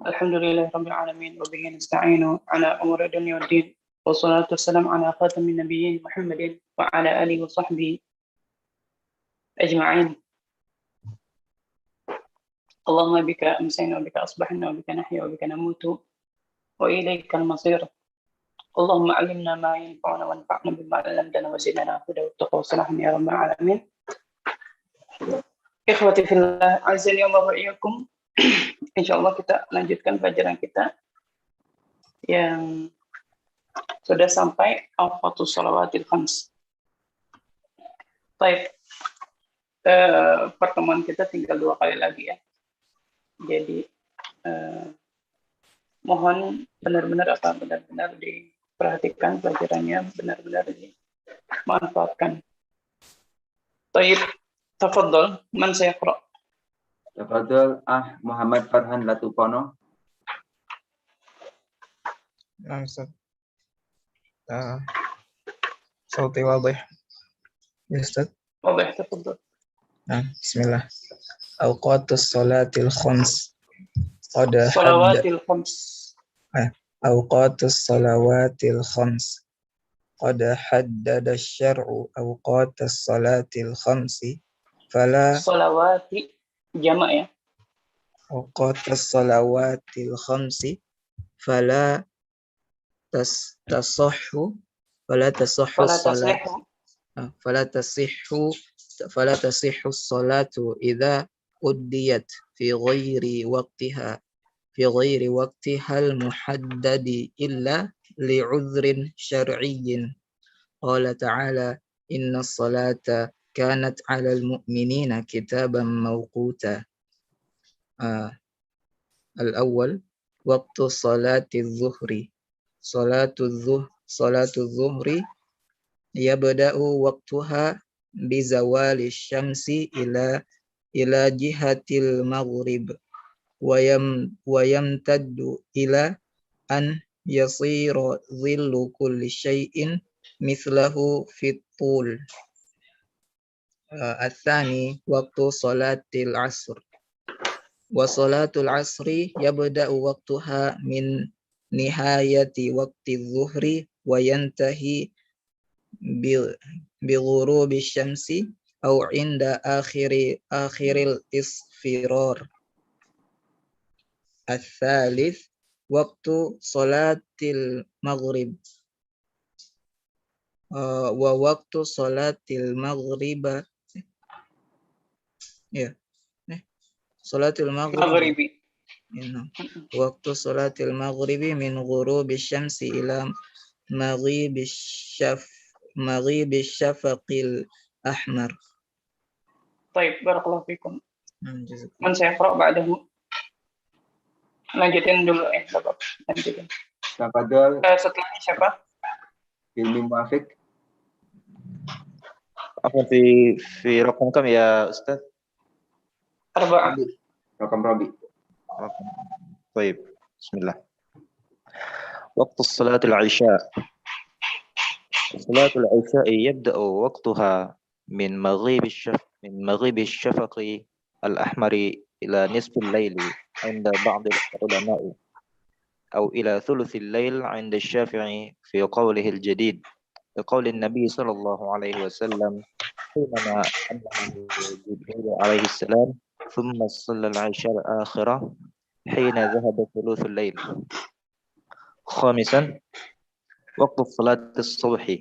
Alhamdulillah Rabbil Alamin wa bihi nasta'inu ala umuri dunya wad din wassalatu wassalamu ala khatamin nabiyyin Muhammadin wa ala alihi wa sahbihi ajma'in. Allahumma bika amsayna wa bika asbahna wa bika nahya wa bika namutu wa ilaika al-masir. Allahumma 'allimna ma yanfa'una wanfa'na bima 'allamtana wa zidna hudan wa taqwa salahan ya rabbal alamin. Ikhwati fillah, azza wa iyyakum. Insyaallah kita lanjutkan pelajaran kita yang sudah sampai awqatus shalawatil khams. Baik, pertemuan kita tinggal 2 kali lagi ya. Jadi mohon benar-benar diperhatikan pelajarannya, benar-benar dimanfaatkan. Baik, tafadhol, man sayaqra? Tafadhol Muhammad Farhan Latupono. نعم أستاذ. صوتي واضح يا أستاذ؟ واضح، تفضل. نعم، بسم الله. أوقات الصلاة الخمس قد صلوات الخمس. أوقات الصلوات الخمس قد حدد الشرع أوقات الصلاة الخمس فلا صلوات جمع ya. أوقات الصلوات الخمس فلا تصح الصلاة فلا تصح الصلاة إذا أديت في غير وقتها المحدد إلا لعذر شرعي. قال تعالى إن الصلاة كانت على المؤمنين كتابا موقوتا. الأول وقت صلاة الظهر. صلاة الظهر يبدأ وقتها بزوال الشمس إلى جهة المغرب ويمتد إلى أن يصير ظل كل شيء مثله في الطول. الثاني وقت صلاة العصر. وصلاة العصر يبدأ وقتها من نهاية وقت الظهر وينتهي بغروب الشمس أو عند آخر الإصفرار. الثالث وقت صلاة المغرب. ووقت صلاة المغرب صلاة المغرب وقت صلاة المغرب من غروب الشمس إلى مغيب الشفق الأحمر. طيب بارك الله فيكم. من سيقرأ بعده؟ Lanjutin dulu Bapak. Lanjutin. Tafadhol. Setelahnya siapa? Hilmi Muafiq. Apa في رقم كم يا أستاذ؟ 4. رقم رابع. طيب بسم الله. وقت الصلاة العشاء. صلاة العشاء يبدأ وقتها من مغيب الشفق الأحمر إلى نصف الليل عند بعض العلماء أو إلى ثلث الليل عند الشافعي في قوله الجديد لقول النبي صلى الله عليه وسلم حينما أنه جبريل عليه السلام ثم صلى العشاء الآخرة حين ذهب ثلث الليل. خامسا وقت الصلاة الصبح.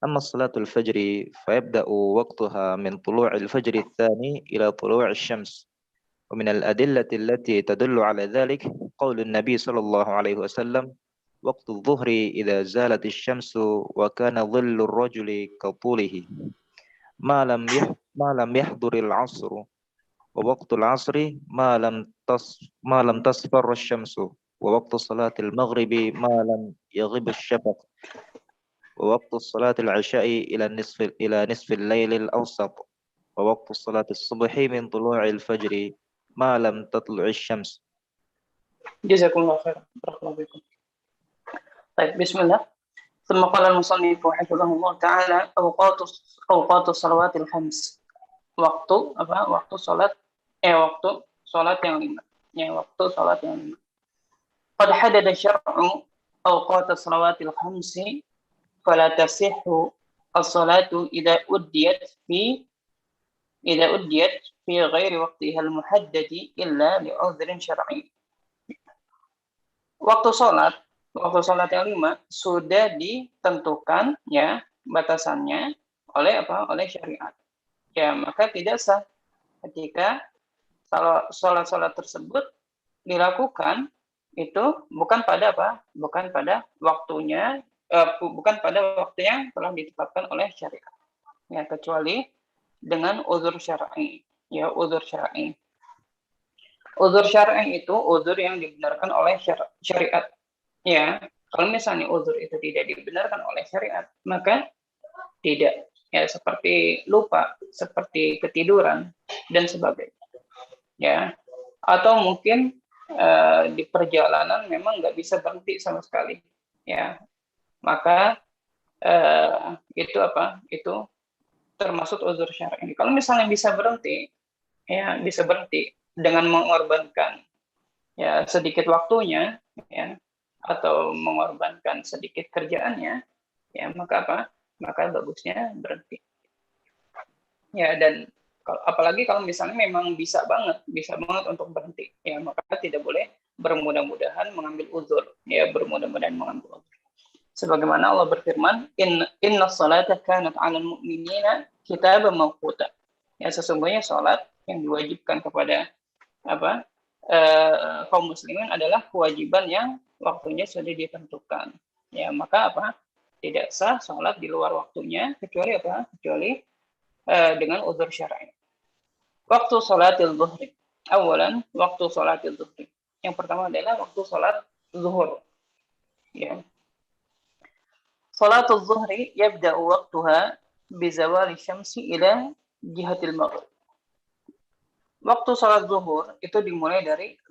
أما صلاة الفجر فيبدأ وقتها من طلوع الفجر الثاني إلى طلوع الشمس. ومن الأدلة التي تدل على ذلك قول النبي صلى الله عليه وسلم وقت الظهر إذا زالت الشمس وكان ظل الرجل كطوله ما لم يحضر العصر. ووقت العصر ما لم تصفر الشمس. ووقت صلاة المغرب ما لم يغب الشفق. ووقت صلاة العشاء إلى نصف الليل الأوسط. ووقت صلاة الصبح من طلوع الفجر ما لم تطلع الشمس. جزاكم الله خيرا. بارك الله فيكم. طيب بسم الله. ثم قال المصنف حفظه الله تعالى أوقات الصلوات الخمس. Waktu sholat yang 5. Ya, waktu salat yang 5. Qad hadada syar'u awqat as-salawatil khamsi fala tasihhu as-salatu idza uddiyat fi ghairi waqtiha al-muhaddadi illa li'udhrin syar'i. Waktu salat yang 5 sudah ditentukan ya batasannya oleh oleh syariat. Ya, maka tidak sah ketika salat tersebut dilakukan itu bukan pada bukan pada waktunya, bukan pada waktu yang telah ditetapkan oleh syariat. Ya, kecuali dengan uzur syar'i. Ya, uzur syar'i. Uzur syar'i itu uzur yang dibenarkan oleh syariat. Ya, kalau misalnya uzur itu tidak dibenarkan oleh syariat, maka tidak. Ya, seperti lupa, seperti ketiduran dan sebagainya. Ya, atau mungkin di perjalanan memang nggak bisa berhenti sama sekali. Ya, maka itu termasuk uzur syar'i. Kalau misalnya bisa berhenti, ya bisa berhenti dengan mengorbankan ya sedikit waktunya, ya, atau mengorbankan sedikit kerjaannya, ya maka maka bagusnya berhenti. Ya, dan apalagi kalau misalnya memang bisa banget untuk berhenti, ya maka tidak boleh bermudah-mudahan mengambil uzur, ya bermudah-mudahan mengambil uzur. Sebagaimana Allah berfirman, Inna salata kanat 'alal mu'minina kitaban mawquta. Ya, sesungguhnya salat yang diwajibkan kepada kaum muslimin adalah kewajiban yang waktunya sudah ditentukan. Ya, maka tidak sah salat di luar waktunya kecuali kecuali dengan uzur syar'i. Waktu salatil zuhri. Awalan, waktu salatil zuhri. Yang pertama adalah waktu salat zuhur. Ya. Salatul zuhri yabda'u waqtuha bizawali syamsi ila jihatil maghrib. Waktu salat zuhur itu dimulai dari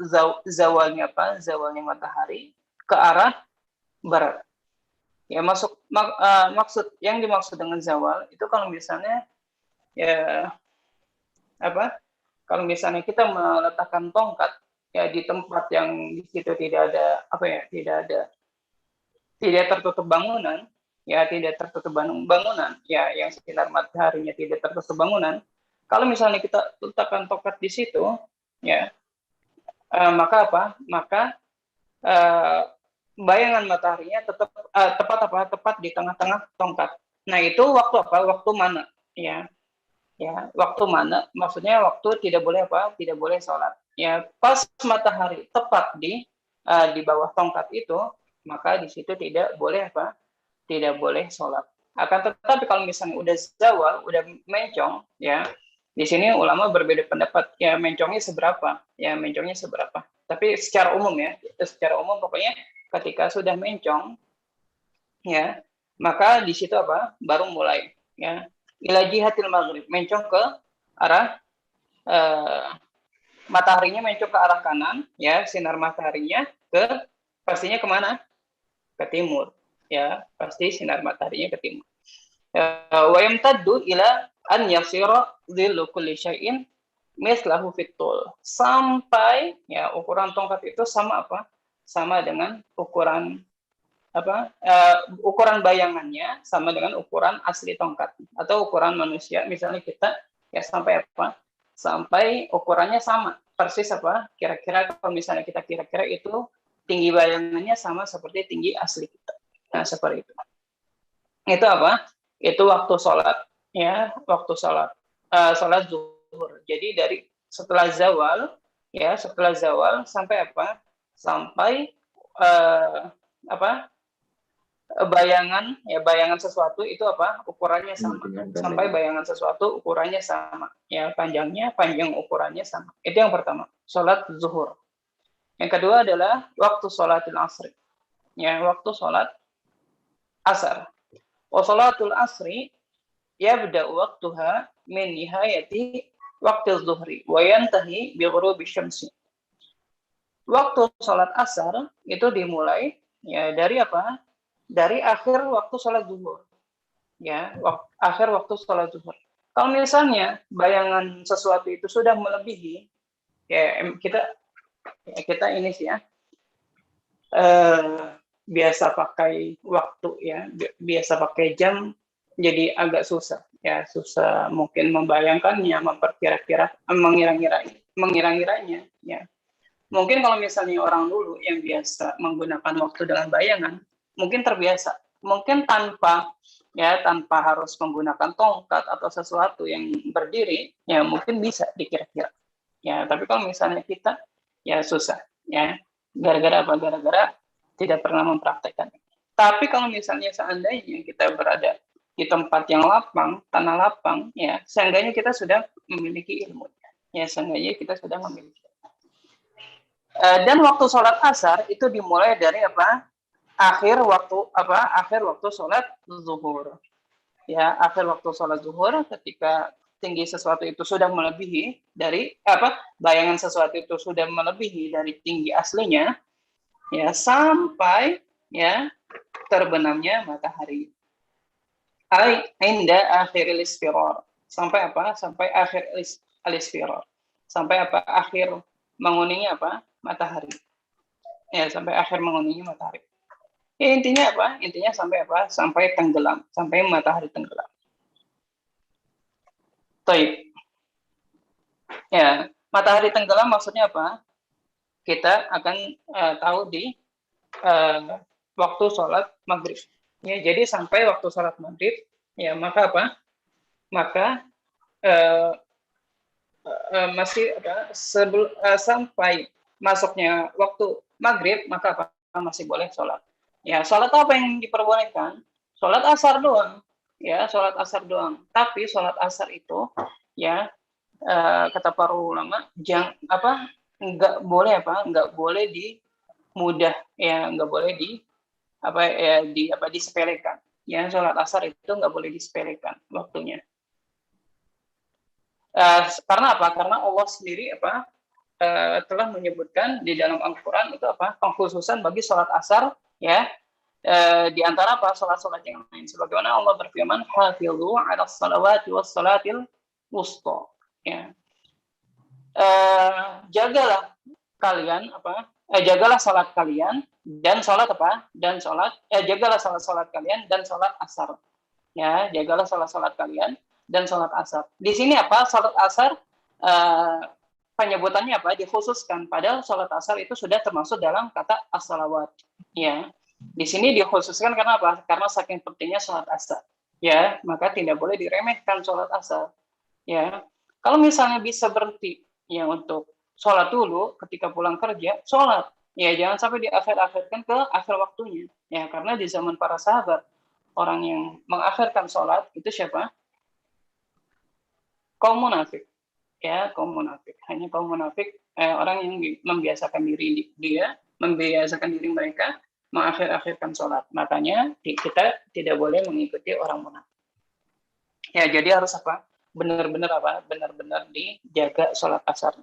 zawalnya matahari ke arah barat. Ya, maksud yang dimaksud dengan zawal itu kalau misalnya ya kalau misalnya kita meletakkan tongkat ya di tempat yang di situ tidak tertutup bangunan, ya yang sinar mataharinya tidak tertutup bangunan. Kalau misalnya kita letakkan tongkat di situ, ya maka bayangan mataharinya tepat di tengah-tengah tongkat. Nah, itu waktu waktu mana, ya waktu mana, maksudnya waktu tidak boleh sholat. Ya, pas matahari tepat di bawah tongkat itu, maka di situ tidak boleh sholat. Akan tetapi kalau misalnya udah zawal, udah mencong, ya di sini ulama berbeda pendapat. Ya, mencongnya seberapa? Tapi secara umum pokoknya ketika sudah mencong, ya maka di situ baru mulai, ya ila jihatil maghrib, mencong ke arah mataharinya mencong ke arah kanan, ya sinar mataharinya pastinya kemana? Ke timur, ya pasti sinar mataharinya ke timur. Wa yamtaddu ila an yasira dhillu kulli syai'in mislahu fitul, sampai ya ukuran tongkat itu sama dengan ukuran ukuran bayangannya sama dengan ukuran asli tongkat atau ukuran manusia. Misalnya kita ya sampai ukurannya sama persis kira-kira kalau misalnya kita kira-kira itu tinggi bayangannya sama seperti tinggi asli kita. Nah, seperti itu. Itu itu waktu sholat, ya waktu sholat zuhur. Jadi dari setelah zawal sampai sampai bayangan sesuatu itu ukurannya sama, sampai bayangan sesuatu ukurannya sama, ya panjang ukurannya sama. Itu yang pertama, sholat zuhur. Yang kedua adalah waktu sholatil asri, ya waktu sholat asar. Wa sholatul asri yabda'u waqtuha min nihayati waqtil zuhri wa yantahi bi ghurubi syamsi. Waktu sholat asar itu dimulai ya dari dari akhir waktu sholat zuhur, ya akhir waktu sholat zuhur. Kalau misalnya bayangan sesuatu itu sudah melebihi, ya kita Ya, kita ini sih ya, biasa pakai waktu ya, biasa pakai jam, jadi agak susah ya, susah mungkin membayangkannya, mengira-ngiranya ya. Mungkin kalau misalnya orang dulu yang biasa menggunakan waktu dengan bayangan, mungkin terbiasa, mungkin tanpa harus menggunakan tongkat atau sesuatu yang berdiri, ya mungkin bisa dikira-kira. Ya, tapi kalau misalnya kita, ya susah ya. Gara-gara apa? Gara-gara tidak pernah mempraktekkan. Tapi kalau misalnya seandainya kita berada di tempat yang lapang, tanah lapang, ya seenggaknya kita sudah memiliki ilmu. Ya, seenggaknya kita sudah memiliki. Dan waktu sholat asar itu dimulai dari apa? Akhir waktu sholat zuhur. Ya, akhir waktu sholat zuhur, ketika tinggi sesuatu itu sudah melebihi dari bayangan sesuatu itu sudah melebihi dari tinggi aslinya, ya sampai ya terbenamnya matahari. Inda akhiril isfirar. Sampai apa? Sampai akhir al-isfirar. Sampai apa? Akhir menguningnya apa? Matahari. Ya, sampai akhir menguningnya matahari. Ya, intinya apa? Intinya sampai apa? Sampai tenggelam, sampai matahari tenggelam. Baik. Ya, matahari tenggelam maksudnya apa? Kita akan tahu di waktu sholat maghrib. Ya, jadi sampai waktu sholat maghrib, ya maka apa? Maka masih sampai masuknya waktu maghrib, maka apa? Masih boleh sholat. Ya, sholat apa yang diperbolehkan? Sholat asar doang. Ya, sholat asar doang. Tapi sholat asar itu, ya kata para ulama, nggak boleh disepelekan. Ya, sholat asar itu nggak boleh disepelekan waktunya. Karena apa? Karena Allah sendiri telah menyebutkan di dalam Al-Quran itu pengkhususan bagi sholat asar, ya, di antara sholat-sholat yang lain. Sebagaimana Allah berfirman, hafidhu 'ala shalawati was salatil wusta. Ya. Jagalah salat kalian dan salat jagalah salat kalian dan salat asar. Ya, jagalah salat kalian dan salat asar. Di sini salat asar penyebutannya dikhususkan, padahal salat asar itu sudah termasuk dalam kata as-salawat. Ya. Di sini dikhususkan karena apa? Karena saking pentingnya salat asar. Ya, maka tidak boleh diremehkan salat asar. Ya. Kalau misalnya bisa berhenti ya untuk sholat dulu ketika pulang kerja, sholat. Ya, jangan sampai diakhir-akhirkan ke akhir waktunya. Ya, karena di zaman para sahabat, orang yang mengakhirkan sholat itu siapa? Kaum munafik. Ya, kaum munafik. Hanya kaum munafik, orang yang membiasakan diri mereka mengakhir-akhirkan sholat. Makanya kita tidak boleh mengikuti orang munafik. Ya, jadi harus benar-benar dijaga sholat asar.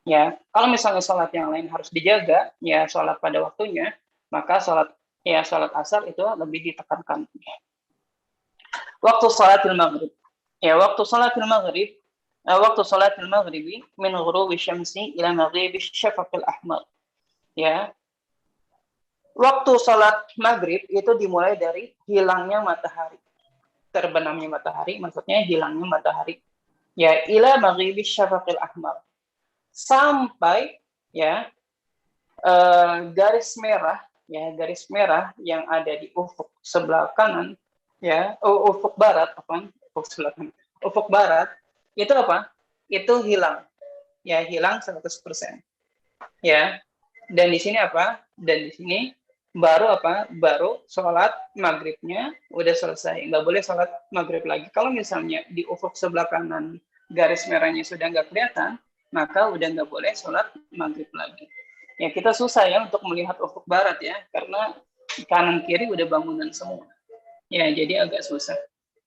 Ya, kalau misalnya sholat yang lain harus dijaga, ya sholat pada waktunya, maka sholat asar itu lebih ditekankan. Waktu sholatil maghrib. Ya, waktu sholatil maghribi min ghurubi syamsi ila maghribi syafaqil ahmar. Ya. Waktu sholat maghrib itu dimulai dari hilangnya matahari. Terbenamnya matahari, maksudnya hilangnya matahari. Ya, ila maghribi syafaqil ahmar. Sampai ya garis merah yang ada di ufuk sebelah kanan, ya, ufuk barat, ufuk barat itu itu hilang, ya, hilang 100%. Ya, dan di sini baru sholat maghribnya udah selesai, nggak boleh sholat maghrib lagi. Kalau misalnya di ufuk sebelah kanan garis merahnya sudah nggak kelihatan, maka udah nggak boleh sholat maghrib lagi. Ya, kita susah ya untuk melihat ufuk barat ya, karena kanan kiri udah bangunan semua. Ya, jadi agak susah.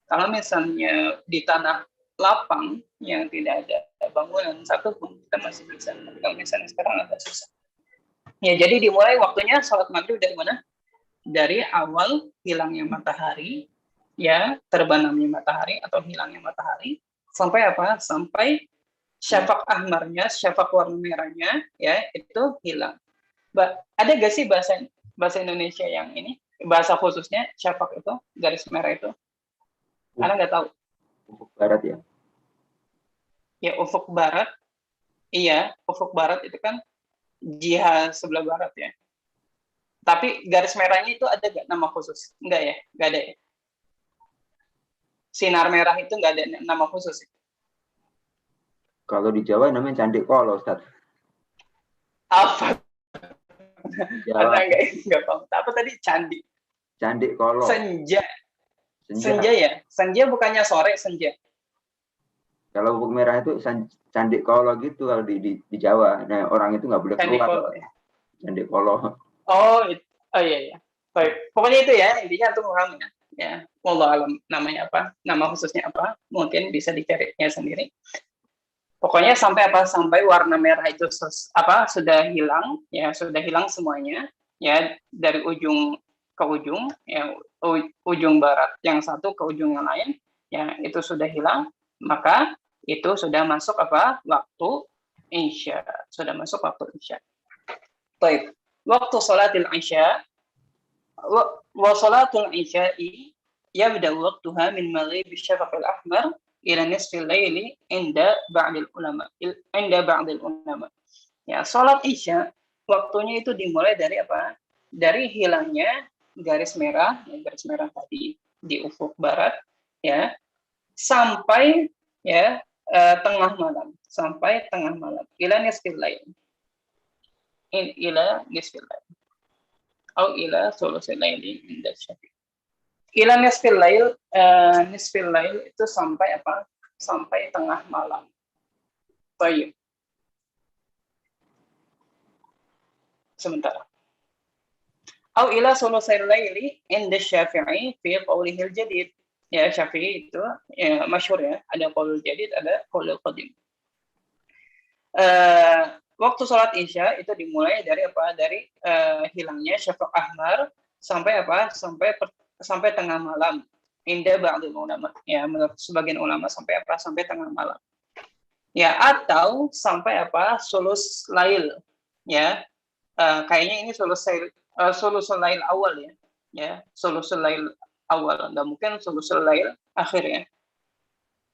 Kalau misalnya di tanah lapang yang tidak ada bangunan satu pun, kita masih bisa. Tapi kalau misalnya sekarang agak susah. Ya, jadi dimulai waktunya sholat maghrib dari mana? Dari awal hilangnya matahari, ya, terbenamnya matahari atau hilangnya matahari, sampai Sampai syafaq ahmarnya, syafaq warna merahnya, ya itu hilang. Ada gak sih bahasa Indonesia yang ini, bahasa khususnya syafaq itu, garis merah itu? Karena nggak tahu. Ufuk barat ya. Ya ufuk barat, iya ufuk barat itu kan jihad sebelah barat ya. Tapi garis merahnya itu ada nggak nama khusus? Enggak ya, nggak ada ya. Sinar merah itu nggak ada nama khusus. Ya? Kalau di Jawa namanya Candi Kolo, Ustaz. Apa? Jawa. Nggak paham. Apa tadi? Candi. Candi Kolo. Senja ya. Senja bukannya sore, senja. Kalau ufuk merah itu Candi Kolo gitu kalau di Jawa. Nah, orang itu nggak boleh Candi keluar. Kolo ya. Candi Kolo. Oh iya. Baik. Pokoknya itu ya, intinya untuk memahami ya. Ya, wallahu alam namanya apa? Nama khususnya apa? Mungkin bisa dicarinya sendiri. Pokoknya sampai warna merah itu sudah hilang, ya sudah hilang semuanya, ya dari ujung ke ujung, ya ujung barat yang satu ke ujung yang lain, ya itu sudah hilang, maka itu sudah masuk waktu isya, sudah masuk waktu isya. Baik, waktu sholatil isya, wa sholatul isya'i yabda waqtuha min maghribi syafaqil ahmar ila nisfil laili inda ba'dil ulama. Ya, salat Isya waktunya itu dimulai dari apa? Dari hilangnya garis merah tadi di ufuk barat ya sampai ya tengah malam, ila nisfil lail. Ila nisfil lail. Atau ila thuluthil laili inda Syafi'i. Ila nisfil lail itu sampai apa? Sampai tengah malam. Baik. Sebentar. Au ila thuluthil laili inda Syafi'i fi qawlihi al-jadid. Ya, Syafi'i itu ya, masyhur ya, ada qaul jadid, ada qaul qadim. Waktu sholat Isya itu dimulai dari apa? Dari hilangnya syafaq ahmar sampai apa? Sampai tengah malam. Inda ba'dul ulama. Ya, menurut sebagian ulama sampai apa? Sampai tengah malam. Ya, atau sampai apa? Sulus lail. Ya. Kayaknya ini sulus lail awal ya. Ya, sulus lail awal. Enggak mungkin sulus lail akhir ya.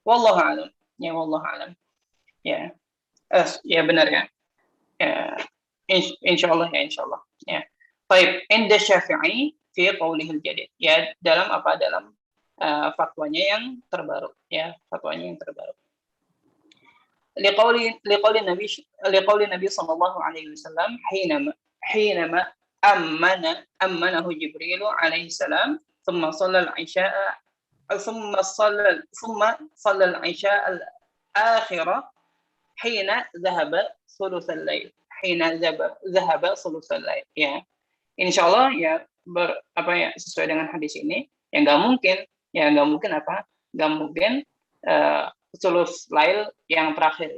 Wallahu a'lam. Ya, wallahu a'lam. Ya. Ya benar ya. Ya. Insyaallah ya, insyaallah. Ya. Baik, inda Syafi'i fi qawlihi al-jadid. Ya, dalam fatwanya yang terbaru, ya, fatwanya yang terbaru. Liqauli Nabi sallallahu alaihi wasallam hinama ammanahu Jibril alaihi salam thumma shalla al-isya'a thumma shalla al-isya'a al-akhirah hina dhahaba thuluthal lail. Ya. Insyaallah ya sesuai dengan hadis ini ya nggak mungkin sulus lail yang terakhir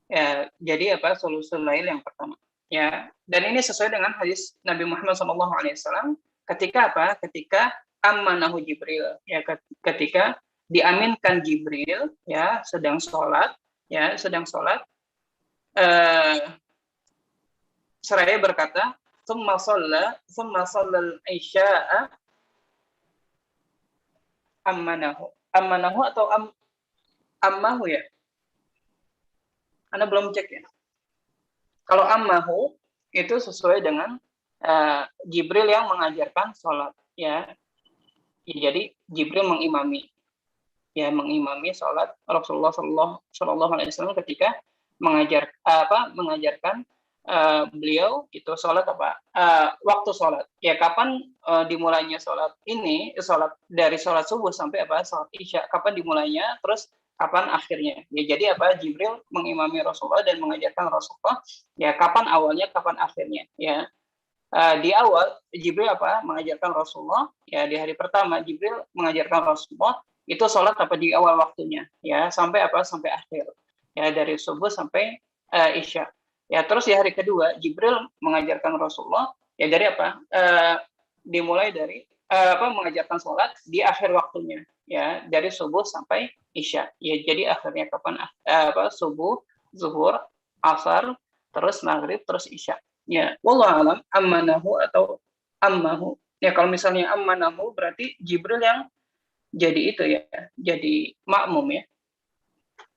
ya. Jadi sulusul lail yang pertama ya, dan ini sesuai dengan hadis Nabi Muhammad SAW ketika amanahu Jibril ya, ketika diaminkan Jibril ya sedang sholat seraya berkata thumma shalla al-isya'a ammanahu atau ammahu ya. Anda belum cek ya. Kalau ammahu itu sesuai dengan Jibril yang mengajarkan sholat ya. Jadi Jibril mengimami sholat Rasulullah Shallallahu Alaihi Wasallam ketika mengajarkan beliau itu sholat waktu sholat ya, kapan dimulainya sholat ini, dari sholat subuh sampai sholat isya, kapan dimulainya, terus kapan akhirnya ya. Jadi Jibril mengimami Rasulullah dan mengajarkan Rasulullah ya, kapan awalnya kapan akhirnya ya. Di awal Jibril mengajarkan Rasulullah ya, di hari pertama Jibril mengajarkan Rasulullah itu sholat di awal waktunya ya, sampai akhir ya, dari subuh sampai isya ya. Terus di hari kedua Jibril mengajarkan Rasulullah ya, dari dimulai dari mengajarkan sholat di akhir waktunya ya, dari subuh sampai isya. Ya, jadi akhirnya kapan? Subuh, zuhur, asar, terus maghrib, terus isya. Ya, wallahu alam ammanahu atau ammahu. Ya, kalau misalnya ammanahu berarti Jibril yang jadi itu ya, jadi makmum ya.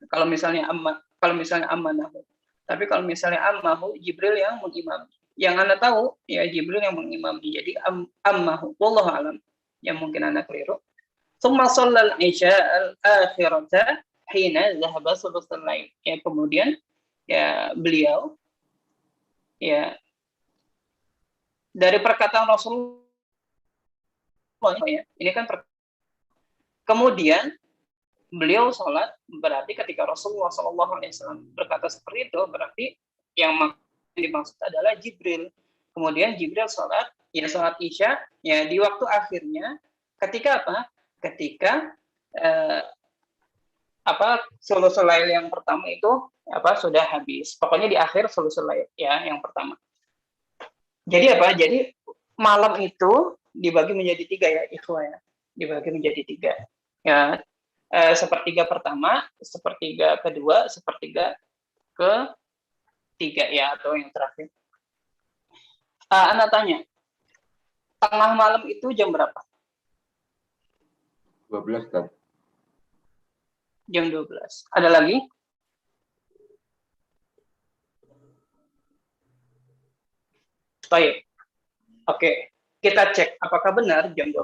Kalau misalnya ammanahu. Tapi kalau misalnya ammahu, Jibril yang mengimami. Yang Anda tahu ya Jibril yang mengimami. Jadi ammahu. Wallahu alam. Yang mungkin Anda keliru. Tsumma shallal isya al-akhirata hina dhahaba thuluthul lail. Ya, kemudian ya beliau ya dari perkataan Rasulullah ya, ini kan kemudian beliau sholat, berarti ketika Rasulullah SAW berkata seperti itu, berarti yang dimaksud adalah Jibril. Kemudian Jibril sholat, ya sholat isya, ya di waktu akhirnya, ketika apa? Ketika sulusul lail yang pertama itu sudah habis. Pokoknya di akhir sulusul lail ya yang pertama. Jadi apa? Jadi malam itu dibagi menjadi 3 ya, ikhwah ya. Dibagi menjadi 3. Ya, sepertiga pertama, sepertiga kedua, sepertiga ketiga ya, atau yang terakhir. Anda tanya, tengah malam itu jam berapa? 12 kan? Jam 12. Ada lagi? Baik. Oke, kita cek apakah benar jam 12.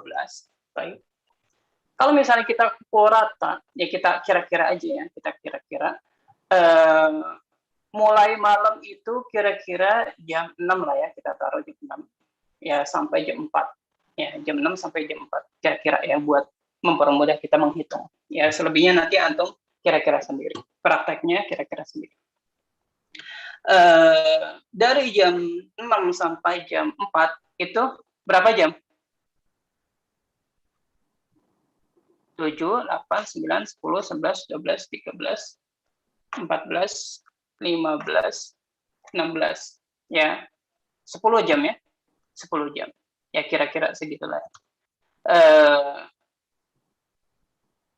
Baik. Kalau misalnya kita pukul rata, ya kita kira-kira aja ya, kita kira-kira mulai malam itu kira-kira jam 6 lah ya, kita taruh jam 6 ya sampai jam 4. Ya, jam 6 sampai jam 4 kira-kira ya, buat mempermudah kita menghitung. Ya, selebihnya nanti antum kira-kira sendiri. Prakteknya kira-kira sendiri. Dari jam 6 sampai jam 4 itu berapa jam? 7, 8, 9, 10, 11, 12, 13, 14, 15, 16. Ya, 10 jam ya. 10 jam. Ya, kira-kira segitulah.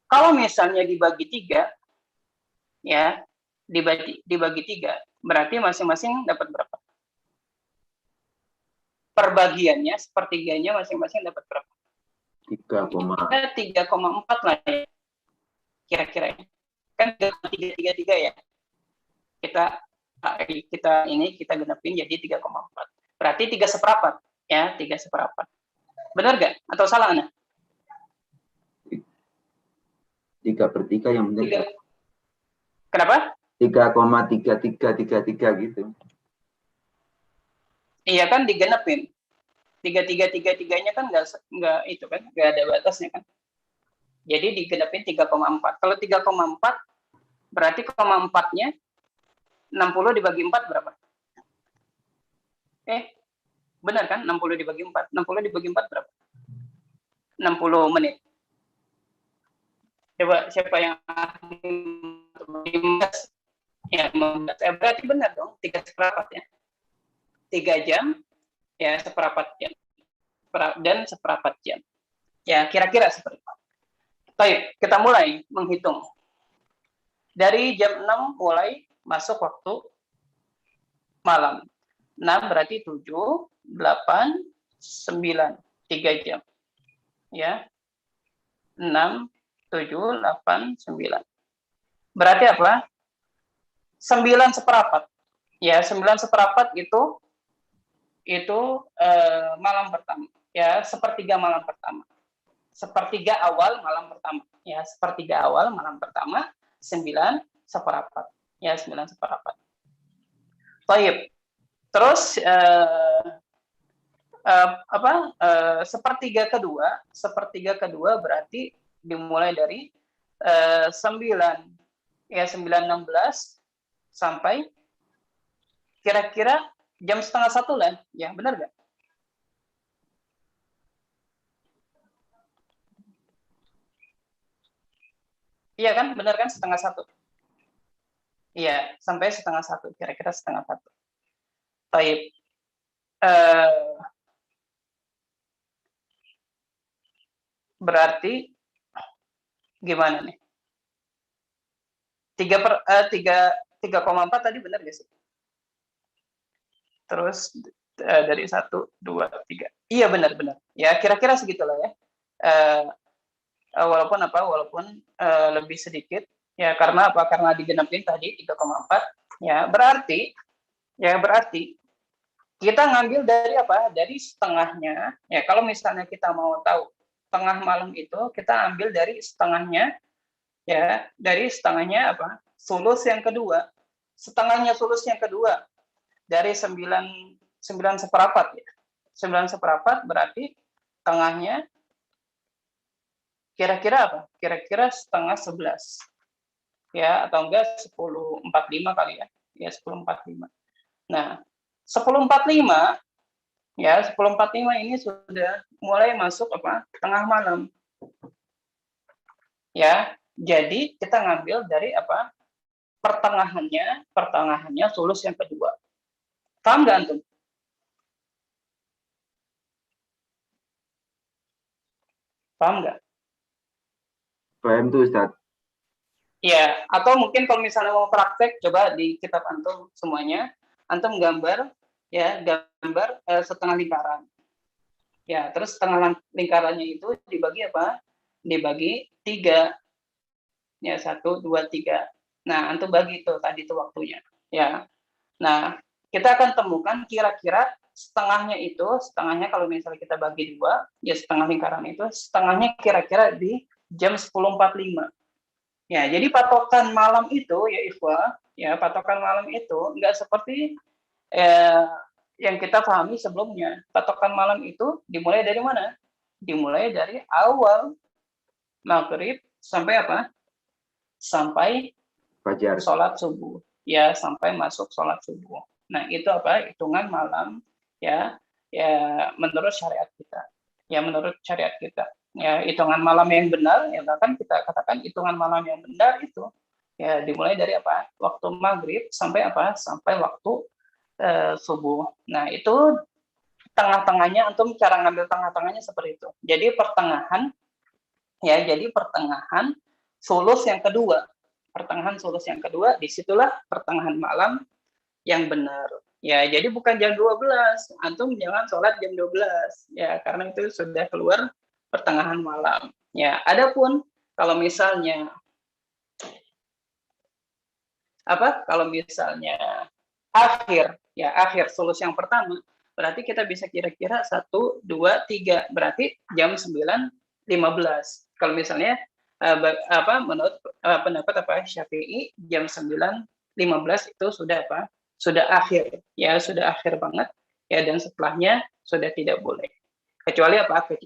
Kalau misalnya dibagi 3, ya, dibagi 3, berarti masing-masing dapat berapa? Perbagiannya, sepertiganya masing-masing dapat berapa? 3,4 lah ya. Kira-kira. Kan 3 ya. Kita genepin jadi 3,4. Berarti 3/4 ya, 3/4. Benar nggak? Atau salah Anda? 3/3 yang benar. Kenapa? 3,3333 gitu. Iya kan digenepin. 3,333-nya kan nggak itu kan, nggak ada batasnya kan. Jadi digenepin 3,4. Kalau 3,4 berarti 0,4-nya 60 dibagi 4 berapa? Benar kan? 60 dibagi 4. 60 dibagi 4 berapa? 60 menit. Coba siapa yang ya, berarti benar dong, 3/4 ya. 3 jam ya, 1/4 jam. Dan 1/4 jam. Ya, kira-kira seperti itu. Baik, kita mulai menghitung. Dari jam 6 mulai masuk waktu malam. 6 berarti 7, 8, 9. 3 jam. Ya. 6, 7, 8, 9. Berarti apa? 9/4. Ya, 9/4 itu malam pertama. Ya, sepertiga malam pertama. Sepertiga awal malam pertama. Ya, sepertiga awal malam pertama, 9/4. Ya, 9/4. Baik. Terus sepertiga kedua berarti dimulai dari 9:16 sampai kira-kira jam 12:30 lah, ya benar nggak? Iya kan, benar kan, 12:30. Iya, sampai 12:30, kira-kira 12:30. Baik. Berarti gimana nih? 3,4 tadi benar nggak sih? Terus dari 1, 2, 3. Iya benar-benar. Ya kira-kira segitulah ya. Walaupun lebih sedikit ya, karena apa? Karena digenapin tadi 3,4 ya, berarti kita ngambil dari apa? Dari setengahnya. Ya, kalau misalnya kita mau tahu tengah malam itu, kita ambil dari setengahnya ya, dari setengahnya apa? Sulus yang kedua. Setengahnya sulus yang kedua dari 9 seperempat ya. 9 seperempat berarti tengahnya kira-kira apa? Kira-kira setengah 11. Ya, atau enggak 10.45 kali ya. Ya, 10.45. Nah, 10.45 ya, 10.45 ini sudah mulai masuk apa? Tengah malam. Ya, jadi kita ngambil dari apa? Pertengahannya sulus yang kedua. Paham nggak antum? Paham nggak? Paham tuh Ustaz. Ya, atau mungkin kalau misalnya mau praktek, coba di kitab antum semuanya, antum gambar setengah lingkaran. Ya, terus setengah lingkarannya itu dibagi apa? Dibagi 3. Ya, 1, 2, 3. Nah, antum bagi itu tadi itu waktunya. Ya. Nah, kita akan temukan kira-kira setengahnya kalau misalnya kita bagi 2, ya setengah lingkaran itu, setengahnya kira-kira di jam 10.45. Ya, jadi patokan malam itu ya Ikhwah, ya patokan malam itu nggak seperti yang kita pahami sebelumnya. Patokan malam itu dimulai dari mana? Dimulai dari awal maghrib sampai apa? Sampai Fajar. sholat subuh. Ya, sampai masuk sholat subuh. Nah, itu apa? Hitungan malam ya menurut syariat kita. Ya, menurut syariat kita. Ya, hitungan malam yang benar, ya bahkan kita katakan hitungan malam yang benar itu ya dimulai dari apa? Waktu maghrib sampai apa? Sampai waktu subuh. Nah, itu tengah-tengahnya, antum cara ngambil tengah-tengahnya seperti itu. Jadi pertengahan sulus yang kedua. Pertengahan sulus yang kedua, disitulah pertengahan malam yang benar. Ya, jadi bukan jam 12. Antum jangan sholat jam 12. Ya, karena itu sudah keluar pertengahan malam. Ya, adapun kalau misalnya akhir sulus yang pertama, berarti kita bisa kira-kira 1, 2, 3, berarti jam 9.15. Kalau misalnya menurut pendapat Syafi'i, jam 9.15 itu sudah sudah akhir, ya sudah akhir banget, ya, dan setelahnya sudah tidak boleh, kecuali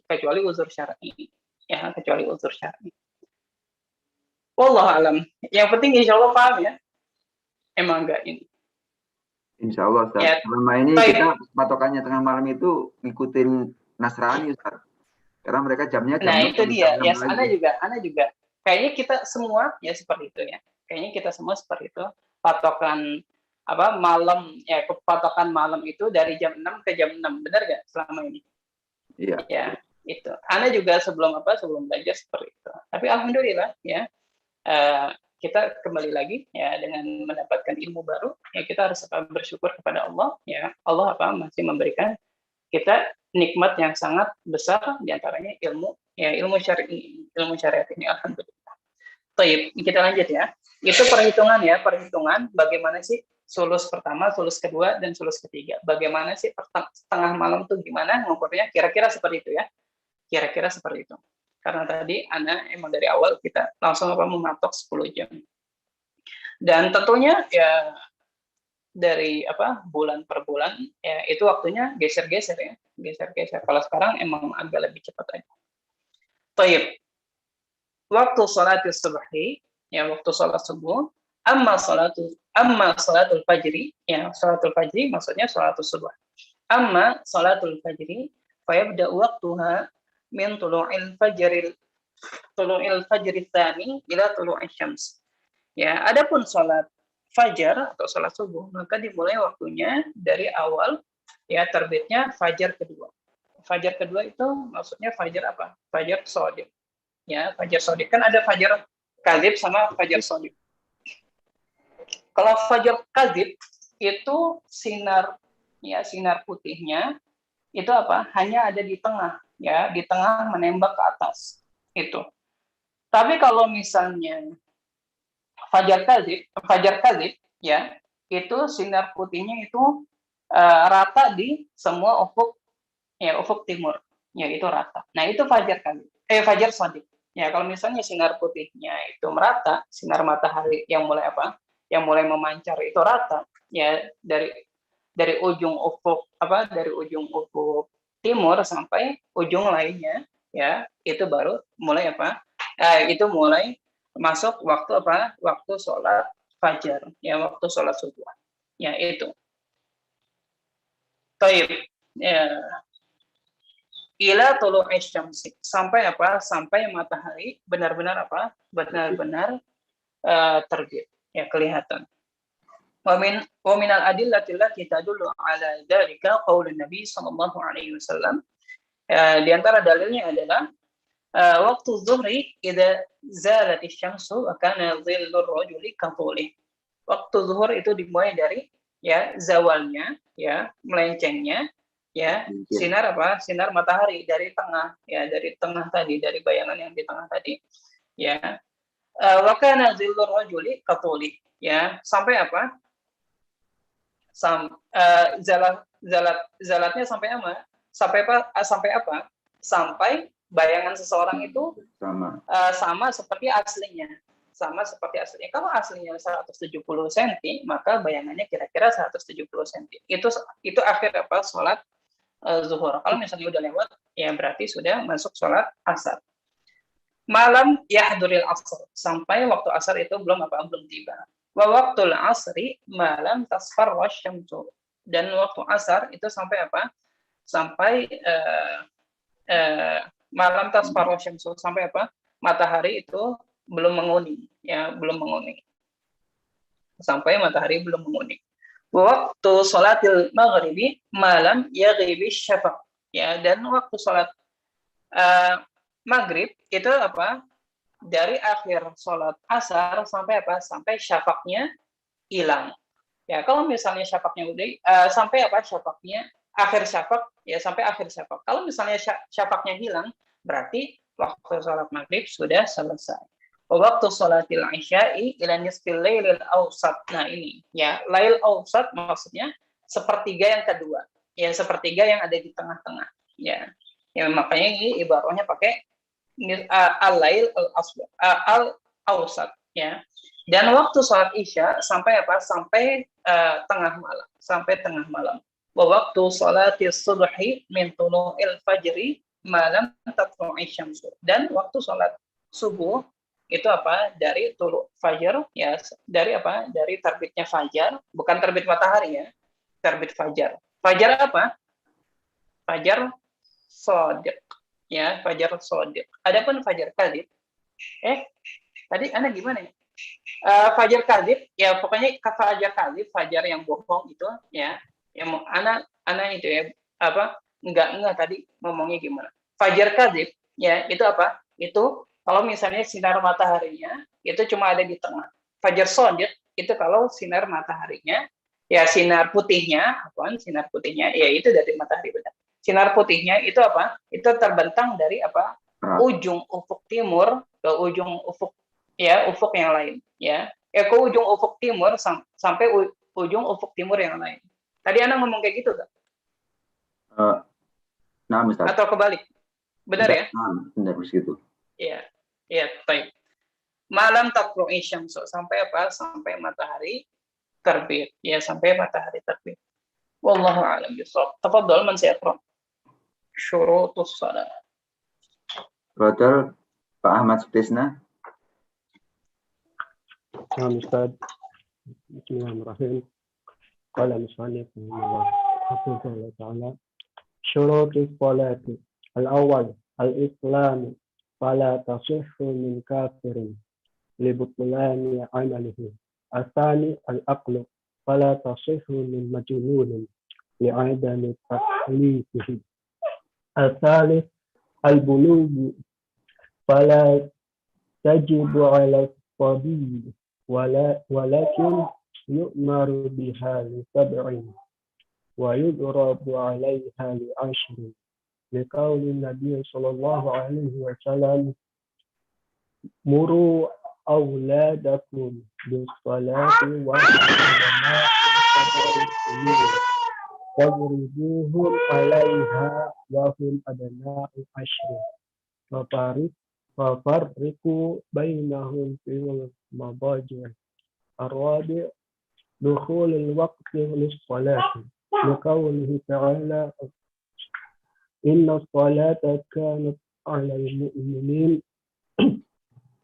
kecuali uzur syar'i, ya, kecuali uzur syar'i. Wallahu alam. Yang penting insya Allah paham ya. Emang enggak ini. Insya Allah Ustaz. Ya. Selama ini kita patokannya tengah malam itu ngikutin Nasrani Ustaz. Karena mereka jamnya Nah, itu dia. Ya, Ana juga. Kayaknya kita semua ya seperti itu ya. Kayaknya kita semua seperti itu. Patokan malam, ya patokan malam itu dari jam 6 ke jam 6. Benar nggak selama ini? Iya. Ya, itu. Ana juga sebelum belajar seperti itu. Tapi alhamdulillah ya. Kita kembali lagi ya dengan mendapatkan ilmu baru, ya kita harus bersyukur kepada Allah, ya Allah masih memberikan kita nikmat yang sangat besar, diantaranya ilmu syariat ini, alhamdulillah. Baik, kita lanjut ya. Itu perhitungan bagaimana sih sulus pertama, sulus kedua, dan sulus ketiga. Bagaimana sih setengah malam tuh gimana ngukurnya? Kira-kira seperti itu ya. Kira-kira seperti itu. Karena tadi Ana emang dari awal kita langsung mematok 10 jam. Dan tentunya ya dari bulan per bulan ya itu waktunya geser-geser ya. Geser-geser. Kalau sekarang emang agak lebih cepat aja. Baik. Waktu salatul subhi, ya waktu salat subuh, amma salatul fajri, ya salatul fajri maksudnya salatul subuh. Amma salatul fajri fa yabda waqtuha min tulu'il fajri tsani ila tulu'isy syams. Ya, adapun salat fajar atau salat subuh maka dimulai waktunya dari awal ya terbitnya fajar kedua. Fajar kedua itu maksudnya fajar apa? Fajar shadiq. Ya, fajar shadiq kan ada fajar kadzib sama fajar shadiq. Kalau fajar kadzib itu sinar putihnya itu apa? Hanya ada di tengah, ya, di tengah menembak ke atas. Itu. Tapi kalau misalnya fajar kadzib ya, itu sinar putihnya itu rata di semua ufuk timur, ya, itu rata. Nah, itu fajar shadiq. Ya, kalau misalnya sinar putihnya itu merata, sinar matahari yang mulai memancar itu rata, ya, dari ujung ufuk timur sampai ujung lainnya, ya, itu baru mulai itu mulai masuk waktu sholat fajar, ya, waktu sholat subuh, ya, itu. Taib, ya, ila tulu'i syamsi, sampai matahari benar-benar terbit, ya, kelihatan. Wa minal adillati allati tadullu ala dzalika qaulun Nabi sallallahu alaihi wasallam. Di antara dalilnya adalah waktu zuhri idza zalat asy-syamsu wa kana dhillur rajuli katulih. Waktu zuhur itu dimulai dari, ya, zawalnya, ya, melencengnya, ya, sinar matahari dari tengah, ya, dari tengah tadi, dari bayangan yang di tengah tadi, ya. Wa kana dhillur rajuli katulih, ya, sampai zalatnya sampai apa? Sampai bayangan seseorang itu sama seperti aslinya. Kalau aslinya 170 cm, maka bayangannya kira-kira 170 cm. Itu akhir sholat zuhur. Kalau misalnya udah lewat, ya berarti sudah masuk sholat asar. Malam yahduril asr, sampai waktu asar itu belum tiba. Wa waqtul asri malam tasfarra syamsu, dan waktu asar itu sampai malam tasfarra syamsu, sampai matahari itu belum menguning, ya, sampai matahari belum menguning. Waktu sholatil maghribi malam yaghibi syafaq, ya, dan waktu sholat maghrib itu dari akhir sholat asar sampai syafaqnya hilang. Ya, kalau misalnya syafaqnya udah sampai syafaqnya akhir syafaq, ya, sampai akhir syafaq. Kalau misalnya syafaqnya hilang, berarti waktu sholat maghrib sudah selesai. Waktu sholatil isya'i ila nisfil lailil awsat. Nah, ini, ya, lail awsat maksudnya sepertiga yang kedua, ya, sepertiga yang ada di tengah-tengah, ya. Ya, makanya ini ibaratnya pakai al-lail al-awsat, ya. Dan waktu sholat isya sampai tengah malam. Waktu sholatis subhi min tulu'il fajri malam tatlu'i syamsu. Dan waktu sholat subuh itu dari tulu fajar, ya, dari terbitnya fajar, bukan terbit matahari, ya, terbit fajar. Fajar apa? Fajar shadiq, ya, fajar shadiq. Adapun fajar kadzib, tadi Anda gimana ya? Fajar kadzib, ya, pokoknya fajar kadzib, fajar yang bohong itu, ya, yang Ana itu, ya, enggak tadi ngomongnya gimana? Fajar kadzib, ya, itu Itu kalau misalnya sinar mataharinya itu cuma ada di tengah. Fajar shadiq itu kalau sinar mataharinya, ya, sinar putihnya, ya, itu dari matahari, benar. Sinar putihnya itu Itu terbentang dari ujung ufuk timur ke ujung ufuk, ya, ufuk yang lain, ya. Ke ujung ufuk timur sampai ujung ufuk timur yang lain. Tadi Anda ngomong kayak gitu, kan? Nah, Ustaz. Atau kebalik? Benar, ya? Benar, begitu. Iya. Iya, baik. Malam tatlu'i syamsu, sampai sampai matahari terbit, ya, sampai matahari terbit. Wallahu a'lam bishawab. Tafadhal man sayaqra. Syurutus shalah. Betul, Pak Ahmad Sutisna. Ustaz. Bismillahirrahmanirrahim. Qala musannif rahimahullah ta'ala. Syurutus sholati. Al-awwal al-islam fala tasihhu min kafirin li butlani 'amalihi. Al-thani al-aqlu fala tasihhu min majnunin li 'adami taklifihi. Al-thalith al-bulugh fala tajibu 'ala as-sabiy walakin يؤمر بها ل7 ويضرب عليها ل10 لقول النبي صلى الله عليه وسلم مروا أولادكم بالصلاة وهم أبناء 7 سنين واضربوهم عليها وهم أبناء 10 ففرقوا بينهم في المضاجع. الرابع دخول الوقت للصلاة لقوله تعالى إن الصلاة كانت على المؤمنين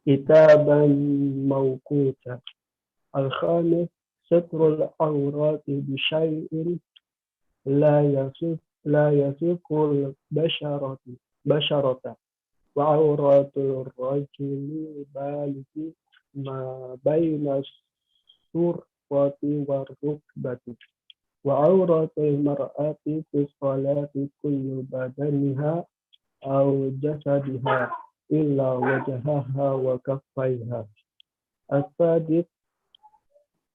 كتابا موقوتا. الخامس ستر العورات بشيء لا يصف البشرة وعورات الرجل بالغ ما بين السرة والركبة وعورة المرأة في الصلاة كل بدنها أو جسدها إلا وجهها وكفيها. السادس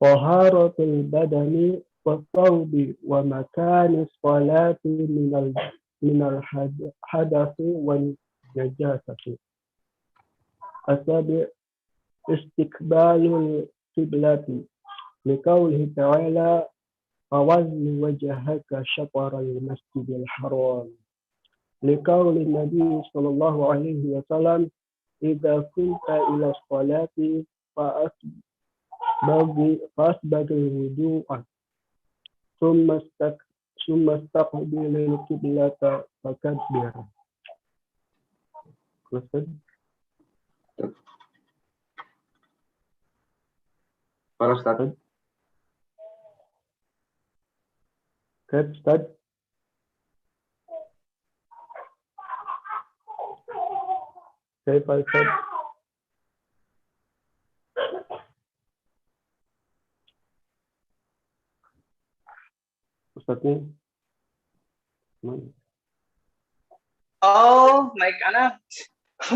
طهارة البدن والثوب ومكان الصلاة من الحدث والنجاسة. السابع استقبال القبلة لقوله تعالى فول وجهك شطر المسجد الحرام لقول النبي صلى الله عليه وسلم إذا كنت إلى الصلاة فأسبغ الوضوء ثم استقبل القبلة فكبر. Kalau Ustaz, Ustaz. كيف Ustaz? Ustaznya mana? Oh, mic anak.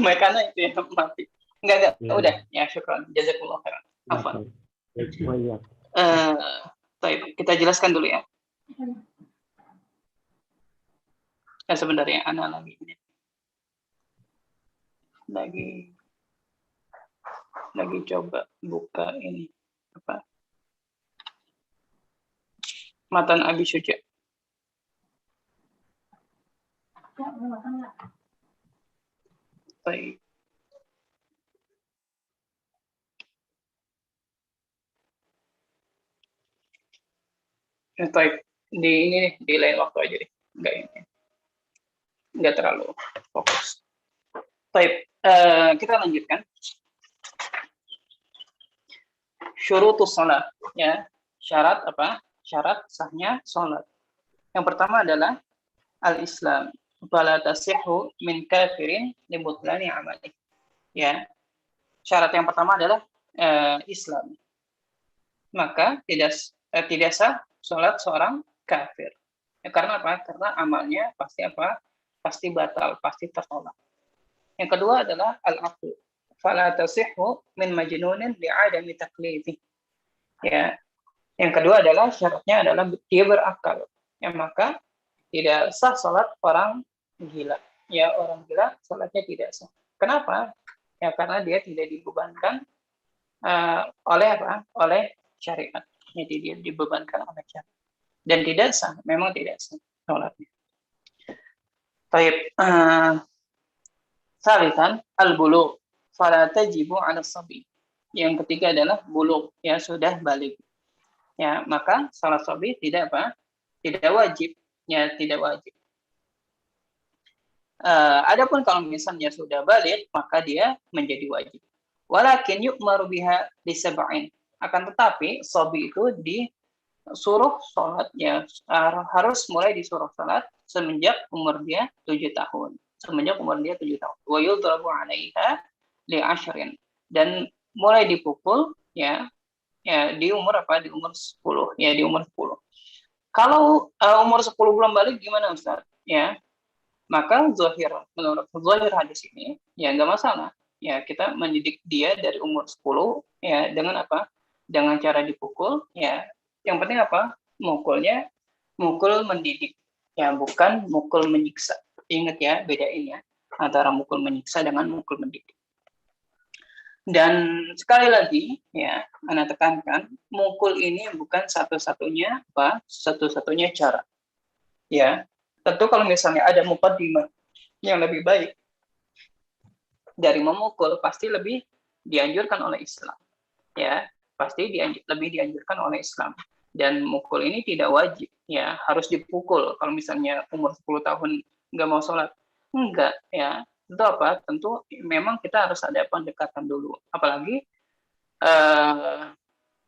Mic anak itu ya mati. Enggak. Ya. Udah. Ya, syukran. Jazakumullah khairan. Afwan. Banyak. Baik, kita jelaskan dulu ya. Ya sebenarnya anak lagi coba buka ini apa? Matan Abi Syuja. Baik. Ya, baik. Di ini nih, di lain waktu aja deh. Enggak terlalu fokus. Baik, kita lanjutkan. Syurutus shalah, ya. Syarat apa? Syarat sahnya salat. Yang pertama adalah al-Islam. Fala tasihhu min kafirin li butlani amali. Ya. Syarat yang pertama adalah Islam. Maka tidak sah salat seorang kafir. Ya, karena apa? Karena amalnya pasti apa? Pasti batal, pasti tertolak. Yang kedua adalah al-aql. Fala tasihhu min majnunin li'adami taqlidi. Ya. Yang kedua adalah syaratnya adalah dia berakal. Ya, maka tidak sah salat orang gila. Ya, orang gila salatnya tidak sah. Kenapa? Ya, karena dia tidak dibebankan oleh apa? Oleh syariat. Jadi dia dibebankan oleh syariat. Dan tidak sah, memang tidak sah salatnya. Baik, salisan al-bulugh fala tajibu 'ala as-sabi. Yang ketiga adalah bulugh, ya sudah balik. Ya, maka salat sabi tidak apa? Tidak wajib, ya tidak wajib. Adapun kalau misalnya sudah balik, maka dia menjadi wajib. Walakin yu'maru biha li 7. Akan tetapi sabi itu disuruh salat, ya harus mulai disuruh salat semenjak umur dia 7 tahun. Semenjak umur dia 7 tahun. Wa yudrabu 'alaiha li 10. Dan mulai dipukul ya di umur apa? Di umur 10. Ya, di umur 10. Kalau umur 10 belum balik gimana Ustaz? Ya. Maka menurut zahir hadis ini ya enggak masalah. Ya, kita mendidik dia dari umur 10 ya dengan apa? dengan cara dipukul, ya. Yang penting apa? Mukulnya mukul mendidik, ya, bukan mukul menyiksa. Ingat ya, bedain ya antara mukul menyiksa dengan mukul mendidik. Dan sekali lagi, ya, Anda tekankan, mukul ini bukan satu-satunya cara. Ya, tentu kalau misalnya ada muqaddimah yang lebih baik dari memukul, pasti lebih dianjurkan oleh Islam. Ya, pasti lebih dianjurkan oleh Islam. Dan mukul ini tidak wajib, ya, harus dipukul. Kalau misalnya umur 10 tahun nggak mau sholat, enggak, ya. Tentu apa? Tentu memang kita harus ada pendekatan dulu. Apalagi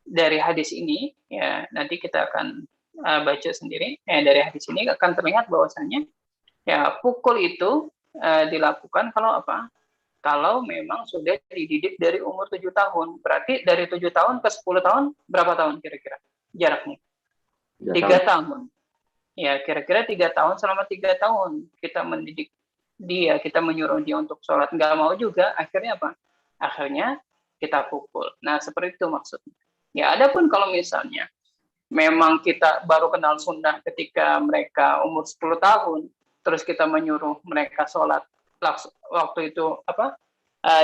dari hadis ini, ya, nanti kita akan baca sendiri. Dari hadis ini akan terlihat bahwasanya, ya, pukul itu dilakukan kalau apa? Kalau memang sudah dididik dari umur 7 tahun. Berarti dari 7 tahun ke 10 tahun, berapa tahun kira-kira jaraknya? 3 tahun. Ya, kira-kira 3 tahun. Selama 3 tahun kita mendidik dia, kita menyuruh dia untuk sholat. Nggak mau juga, akhirnya apa? Akhirnya kita pukul. Nah, seperti itu maksudnya. Ya, adapun kalau misalnya memang kita baru kenal sunnah ketika mereka umur 10 tahun, terus kita menyuruh mereka sholat, waktu itu apa,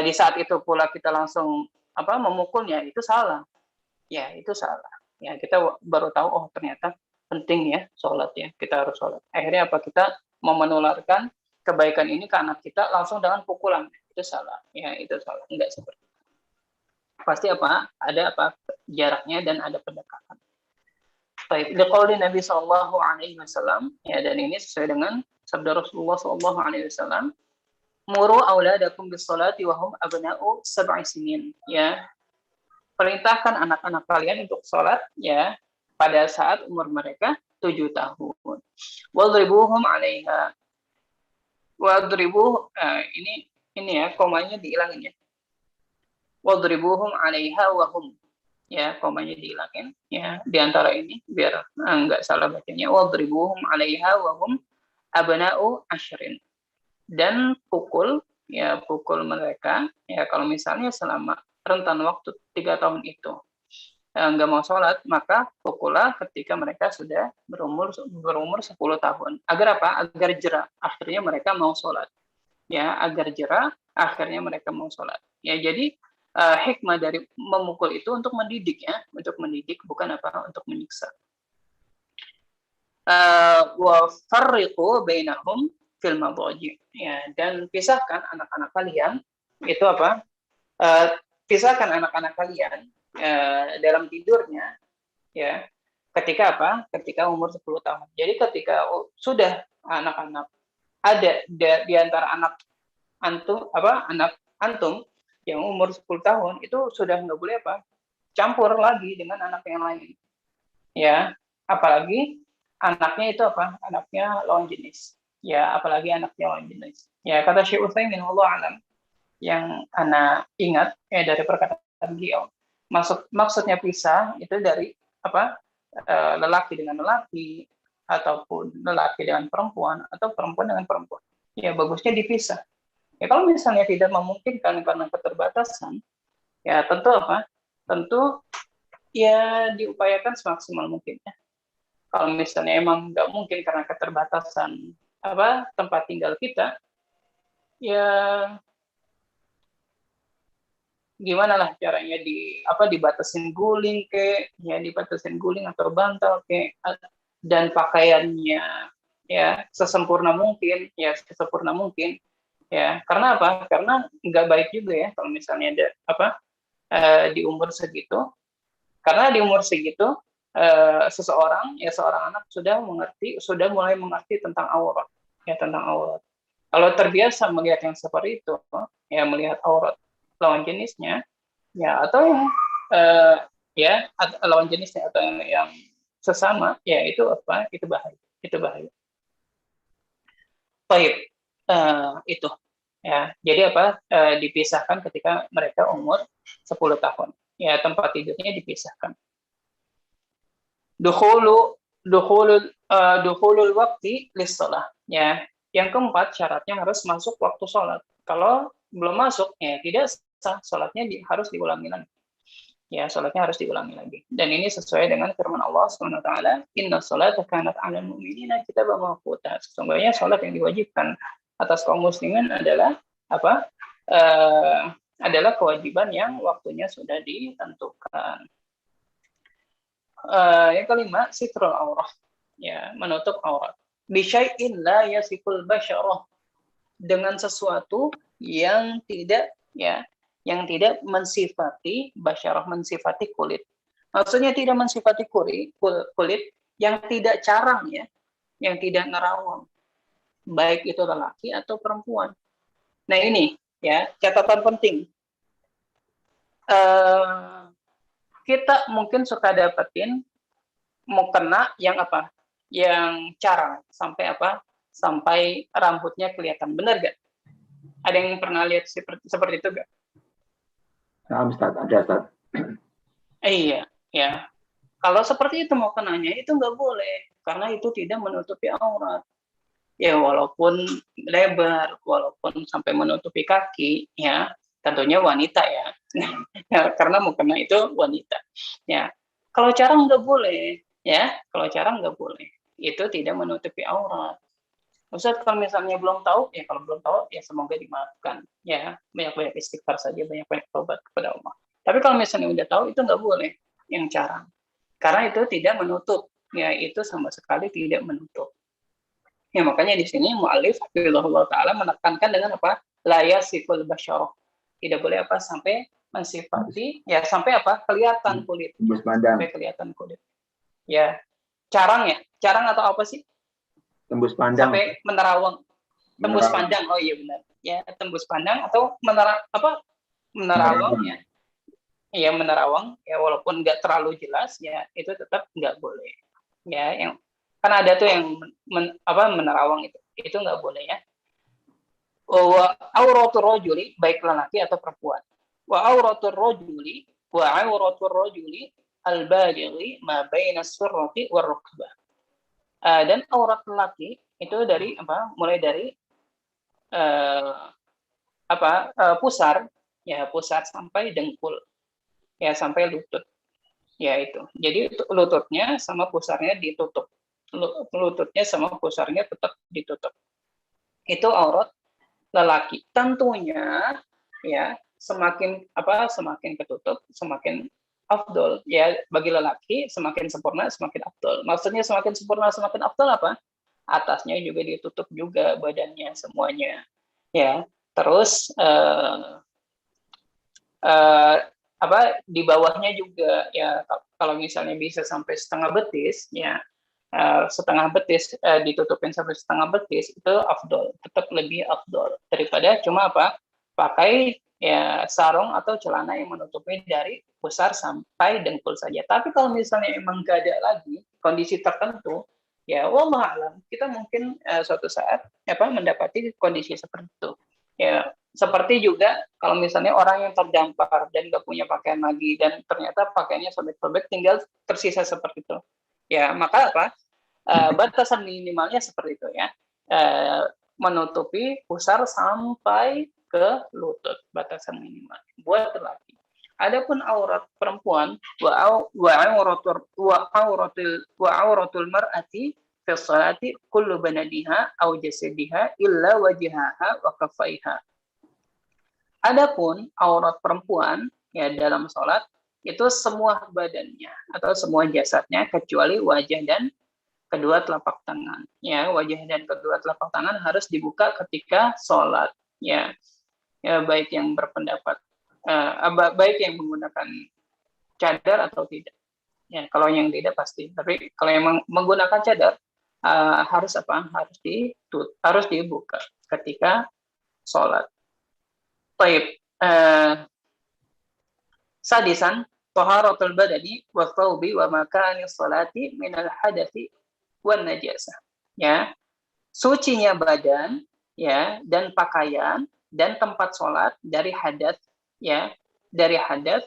di saat itu pula kita langsung apa memukulnya, itu salah. Ya, itu salah. Ya, kita baru tahu, oh ternyata penting ya sholat, ya, kita harus sholat. Akhirnya apa, kita mau menularkan kebaikan ini ke anak kita langsung dengan pukulan, itu salah. Ya, itu salah. Enggak seperti itu. Pasti apa, ada apa jaraknya dan ada pendekatan. Baik, liqauli Nabi sallallahu alaihi wasallam, ya, dan ini sesuai dengan sabda Rasulullah sallallahu alaihi wasallam, muru auladakum bis salati wa hum abna'u 7 sinin, ya. Perintahkan anak-anak kalian untuk sholat, ya, pada saat umur mereka 7 tahun. Wadribuhum 'alaiha. Wadribuh, ini ya, komanya dihilangin ya. Wadribuhum 'alaiha wa hum. Ya, komanya dihilangin ya di antara ini biar enggak salah bacanya. Wadribuhum 'alaiha wa hum abna'u 10. Dan pukul, ya, pukul mereka, ya, kalau misalnya selama rentan waktu 3 tahun itu nggak mau sholat, maka pukullah ketika mereka sudah berumur 10 tahun. Agar apa? Agar jerah, akhirnya mereka mau sholat. Ya, agar jerah, akhirnya mereka mau sholat. Ya, jadi hikmah dari memukul itu untuk mendidik, ya, untuk mendidik, bukan apa, untuk menyiksa. Wa farriqu bainahum fil madhaji, ya, dan pisahkan anak-anak kalian itu apa? Pisahkan anak-anak kalian dalam tidurnya, ya, ketika apa? Ketika umur 10 tahun. Jadi ketika sudah anak-anak ada di antara anak antum yang umur 10 tahun itu sudah nggak boleh apa? Campur lagi dengan anak yang lain. Ya, apalagi anaknya itu apa? Anaknya lawan jenis. Ya, apalagi anaknya lawan jenis. Ya, kata Syekh Utsaimin wallahu alam, yang ana ingat ya dari perkataan beliau, maksudnya pisah itu dari apa, lelaki dengan lelaki, ataupun lelaki dengan perempuan, atau perempuan dengan perempuan. Ya, bagusnya dipisah. Ya, kalau misalnya tidak memungkinkan karena keterbatasan, ya tentu apa? Tentu ya diupayakan semaksimal mungkin, ya. Kalau misalnya emang nggak mungkin karena keterbatasan apa tempat tinggal kita, ya gimana lah caranya, dibatasin guling dibatasin guling atau bantal dan pakaiannya ya sesempurna mungkin, ya, karena apa? Karena nggak baik juga ya kalau misalnya ada di umur segitu, karena di umur segitu seorang anak sudah mulai mengerti tentang aurat, ya, tentang aurat. Kalau terbiasa melihat yang seperti itu, ya, melihat aurat lawan jenisnya, ya, atau yang lawan jenisnya atau yang sesama, ya, itu apa? Itu bahaya. Baik, itu, ya. Jadi apa? Dipisahkan ketika mereka umur 10 tahun. Ya, tempat tidurnya dipisahkan. Dukhulul waqti lis-shalah, ya. Yang keempat, syaratnya harus masuk waktu sholat. Kalau belum masuk, ya tidak sah, sholatnya harus diulangi lagi. ya sholatnya harus diulangi lagi. Dan ini sesuai dengan firman Allah SWT, inna sholata kanat 'alal mu'minina kitaban mawquta. Sesungguhnya sholat yang diwajibkan atas kaum muslimin adalah apa? Adalah kewajiban yang waktunya sudah ditentukan. Yang kelima, sitrul aurah, ya, menutup aurat. Bisyai'in la yasiful basyarah, dengan sesuatu yang tidak, ya, yang tidak mensifati basyarah, mensifati kulit. Maksudnya tidak mensifati kulit yang tidak carang, ya, yang tidak nerawang, baik itu lelaki atau perempuan. Nah ini, ya, catatan penting. Kita mungkin suka dapetin mukena yang apa? Yang carang sampai apa? Sampai rambutnya kelihatan. Benar gak? Ada yang pernah lihat seperti itu gak? Nah, Ustaz, ada Ustaz. Iya, ya. Kalau seperti itu mau kenanya itu nggak boleh, karena itu tidak menutupi aurat. Ya walaupun lebar, walaupun sampai menutupi kaki, ya tentunya wanita ya. Karena mukena itu wanita. Ya, kalau carang nggak boleh, ya. Kalau carang nggak boleh. Itu tidak menutupi aurat. Ustaz, kalau misalnya belum tahu, ya kalau belum tahu, ya semoga dimaafkan. Ya, banyak-banyak istighfar saja, banyak-banyak tobat kepada Allah. Tapi kalau misalnya udah tahu, itu nggak boleh yang carang. Karena itu tidak menutup. Ya, itu sama sekali tidak menutup. Ya, makanya di sini mu'alif hafizahullah ta'ala menekankan dengan apa? La yasiful basyarah. Tidak boleh apa? Sampai mensifati, ya sampai apa? Kelihatan kulit. Tembus pandang. Sampai kelihatan kulit. Ya, carang ya? Carang atau apa sih? Tembus pandang. Sampai menerawang. Tembus pandang. Oh iya benar. Ya, tembus pandang atau menerawang ya. Iya, menerawang ya, walaupun nggak terlalu jelas ya, itu tetap nggak boleh. Ya, yang kan ada tuh yang menerawang itu nggak boleh ya. Wa auratur rajuli, baik lelaki atau perempuan. Wa auratur rajuli al-balighi ma baina as-surrati war rukbah. Dan aurat lelaki itu dari apa? Mulai dari pusar, ya pusar sampai dengkul, ya sampai lutut, ya itu. Jadi lututnya sama pusarnya ditutup, lututnya sama pusarnya tetap ditutup. Itu aurat lelaki. Tentunya, ya semakin ketutup, semakin afdol, ya bagi lelaki semakin sempurna semakin afdol. Maksudnya semakin sempurna semakin afdol apa? Atasnya juga ditutup juga, badannya semuanya, ya. Terus di bawahnya juga, ya kalau misalnya bisa sampai setengah betis, ya setengah betis ditutupin sampai setengah betis, itu afdol, tetap lebih afdol daripada cuma pakai ya sarung atau celana yang menutupi dari pusar sampai dengkul saja. Tapi kalau misalnya emang nggak ada lagi kondisi tertentu, ya wallahu a'lam, kita mungkin suatu saat mendapati kondisi seperti itu. Ya, seperti juga kalau misalnya orang yang terdampar dan nggak punya pakaian lagi dan ternyata pakaiannya sobek-sobek, tinggal tersisa seperti itu. Ya, maka batasan minimalnya seperti itu ya. Menutupi pusar sampai ke lutut, batasan minimal buat lelaki. Adapun aurat perempuan, wa auratul mar'ati fi sholati kullu banadiha aw jasadiha illa wajhaha wa kaffaiha. Adapun aurat perempuan ya dalam sholat itu semua badannya atau semua jasadnya kecuali wajah dan kedua telapak tangan. Ya, wajah dan kedua telapak tangan harus dibuka ketika sholat. Ya, baik yang berpendapat, baik yang menggunakan cadar atau tidak. Ya, kalau yang tidak pasti. Tapi kalau yang menggunakan cadar harus harus dibuka ketika sholat. Baik. Sadisan, taharatul badani wa thawbi wa makani sholati minal hadathi wan najasah. Ya, sucinya badan, ya, dan pakaian dan tempat sholat dari hadas, ya, dari hadas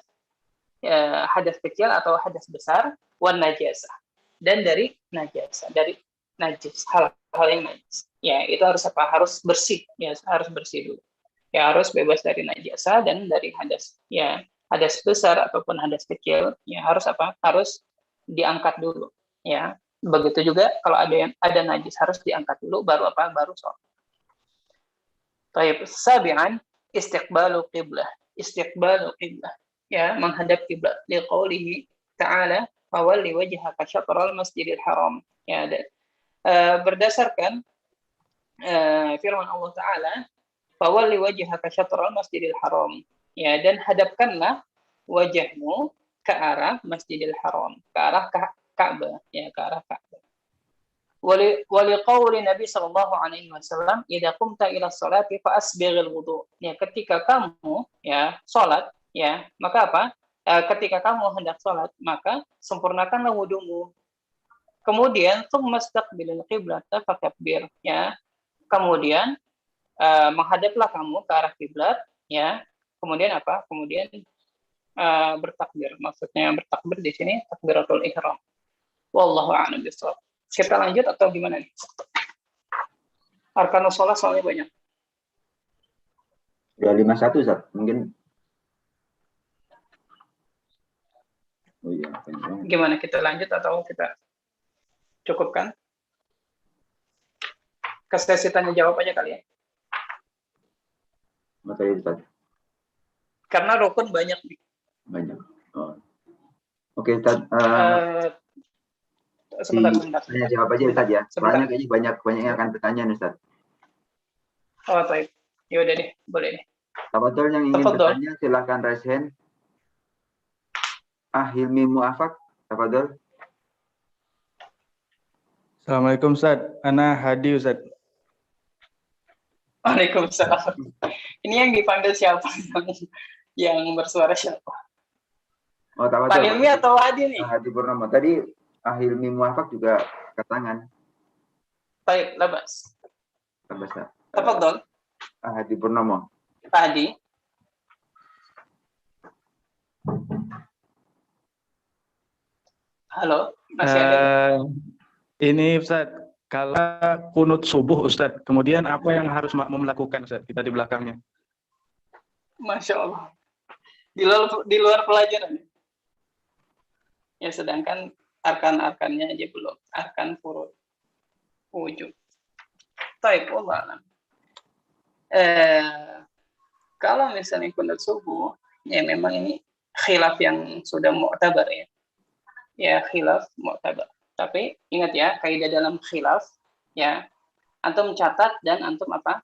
kecil atau hadas besar, wan najasah, dan dari najasah, dari najis, hal-hal yang najis. Ya, itu harus harus bersih, ya, harus bersih dulu. Ya, harus bebas dari najasah dan dari hadas. Ya, hadas besar ataupun hadas kecil, ya harus apa? Harus diangkat dulu, ya. Begitu juga kalau ada najis harus diangkat dulu, baru apa? Baru sholat. Baik, sabi'an istiqbalu qiblah. Istiqbalu qiblah, ya, menghadap kiblat. Liqaulihi ta'ala, fawalli wajhaka syatral masjidil haram. Ya, berdasarkan firman Allah Ta'ala, fawalli wajhaka syatral masjidil haram. Ya, dan hadapkanlah wajahmu ke arah Masjidil Haram, ke arah Ka'bah, ya, ke arah Ka'bah. Waliqauli Nabi sallallahu alaihi wasallam, idza qumta ila sholati fa asbighil wudu. Ya, ketika kamu ya salat, ya, maka apa? Ketika kamu hendak salat, maka sempurnakanlah wudumu. Kemudian tsumastaqbilil qiblat fakabbir, ya. Kemudian menghadaplah kamu ke arah kiblat, ya. Kemudian apa? Kemudian bertakbir. Maksudnya bertakbir di sini takbiratul ihram. Wallahu a'lam bishawab. Kita lanjut atau gimana nih? Arkanus shalah soalnya banyak. Ya 51 Ustaz, mungkin. Oh iya, Gimana, kita lanjut atau kita cukupkan? Ke sesi tanya jawab aja kali ya. Materi Ustaz. Karena rukun banyak nih. Banyak. Oh. Oke, Ustaz. Sebentar. Tanya jawab aja Ustaz ya. Sebentar. Soalnya kayaknya banyak yang akan pertanyaan Ustaz. Oh, baik. Ya udah deh, boleh deh. Tafadhol yang ingin Tafadhol. bertanya silakan raise hand. Hilmi Muafak, tafadhol. Assalamualaikum Ustaz. Ana Hadi Ustaz. Waalaikumsalam. Ini yang dipanggil siapa? Yang bersuara siapa? Oh, tafadhol. Pak Hilmi atau Hadi nih? Hadi Purnomo. Tadi Hilmi Muafak juga angkat tangan. Baik, labas. Ustaz. Tafadhol. Hadi Purnomo. Pak Hadi. Halo, masih ada? Ini Ustaz, kalau kunut subuh Ustaz, kemudian apa yang harus makmum lakukan Ustaz? Kita di belakangnya. Masya Allah. Di luar pelajaran. Ya, sedangkan arkan-arkannya aja belum. Arkan furud wujud. Baik, Allah alam. Kalau misalnya kunut subuh, ya memang ini khilaf yang sudah mu'tabar ya. Ya, khilaf mu'tabar. Tapi ingat ya, kaidah dalam khilaf, ya, antum catat dan antum apa?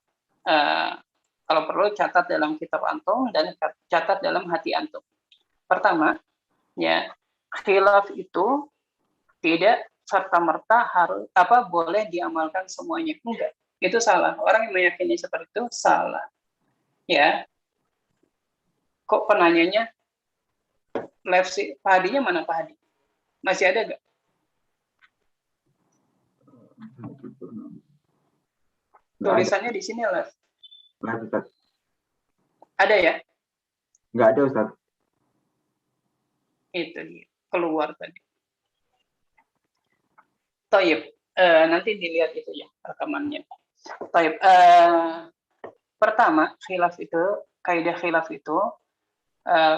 Kalau perlu catat dalam kitab antum dan catat dalam hati antum. Pertama, ya, khilaf itu tidak serta-merta harus boleh diamalkan semuanya. Enggak, itu salah. Orang yang meyakini seperti itu salah. Ya. Kok penanyanya live sih? Pak Hadinya mana Pak Hadi? Masih ada nggak? Tulisannya di sini live. Live Ustaz. Ada ya? Nggak ada Ustaz. Itu dia. Keluar tadi. Taib. Nanti dilihat itu ya rekamannya. Taib. Pertama, khilaf itu, kaidah khilaf itu,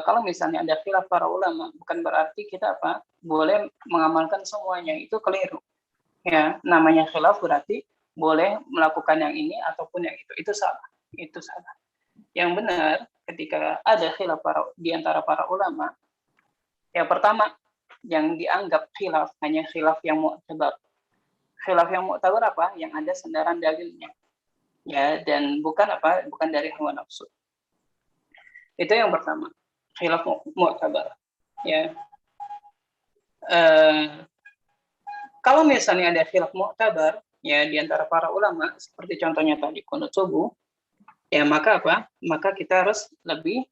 kalau misalnya ada khilaf para ulama, bukan berarti kita boleh mengamalkan semuanya. Itu keliru. Ya, namanya khilaf berarti boleh melakukan yang ini ataupun yang itu salah. Itu salah. Yang benar ketika ada khilaf di antara para ulama, yang pertama yang dianggap khilaf hanya khilaf yang mu'tabar. Khilaf yang mu'tabar apa? Yang ada sandaran dalilnya. Ya, dan bukan dari hawa nafsu. Itu yang pertama, khilaf mu'tabar. Ya. Kalau misalnya ada khilaf mu'tabar ya di antara para ulama, seperti contohnya tadi kunut subuh, ya maka maka kita harus lebih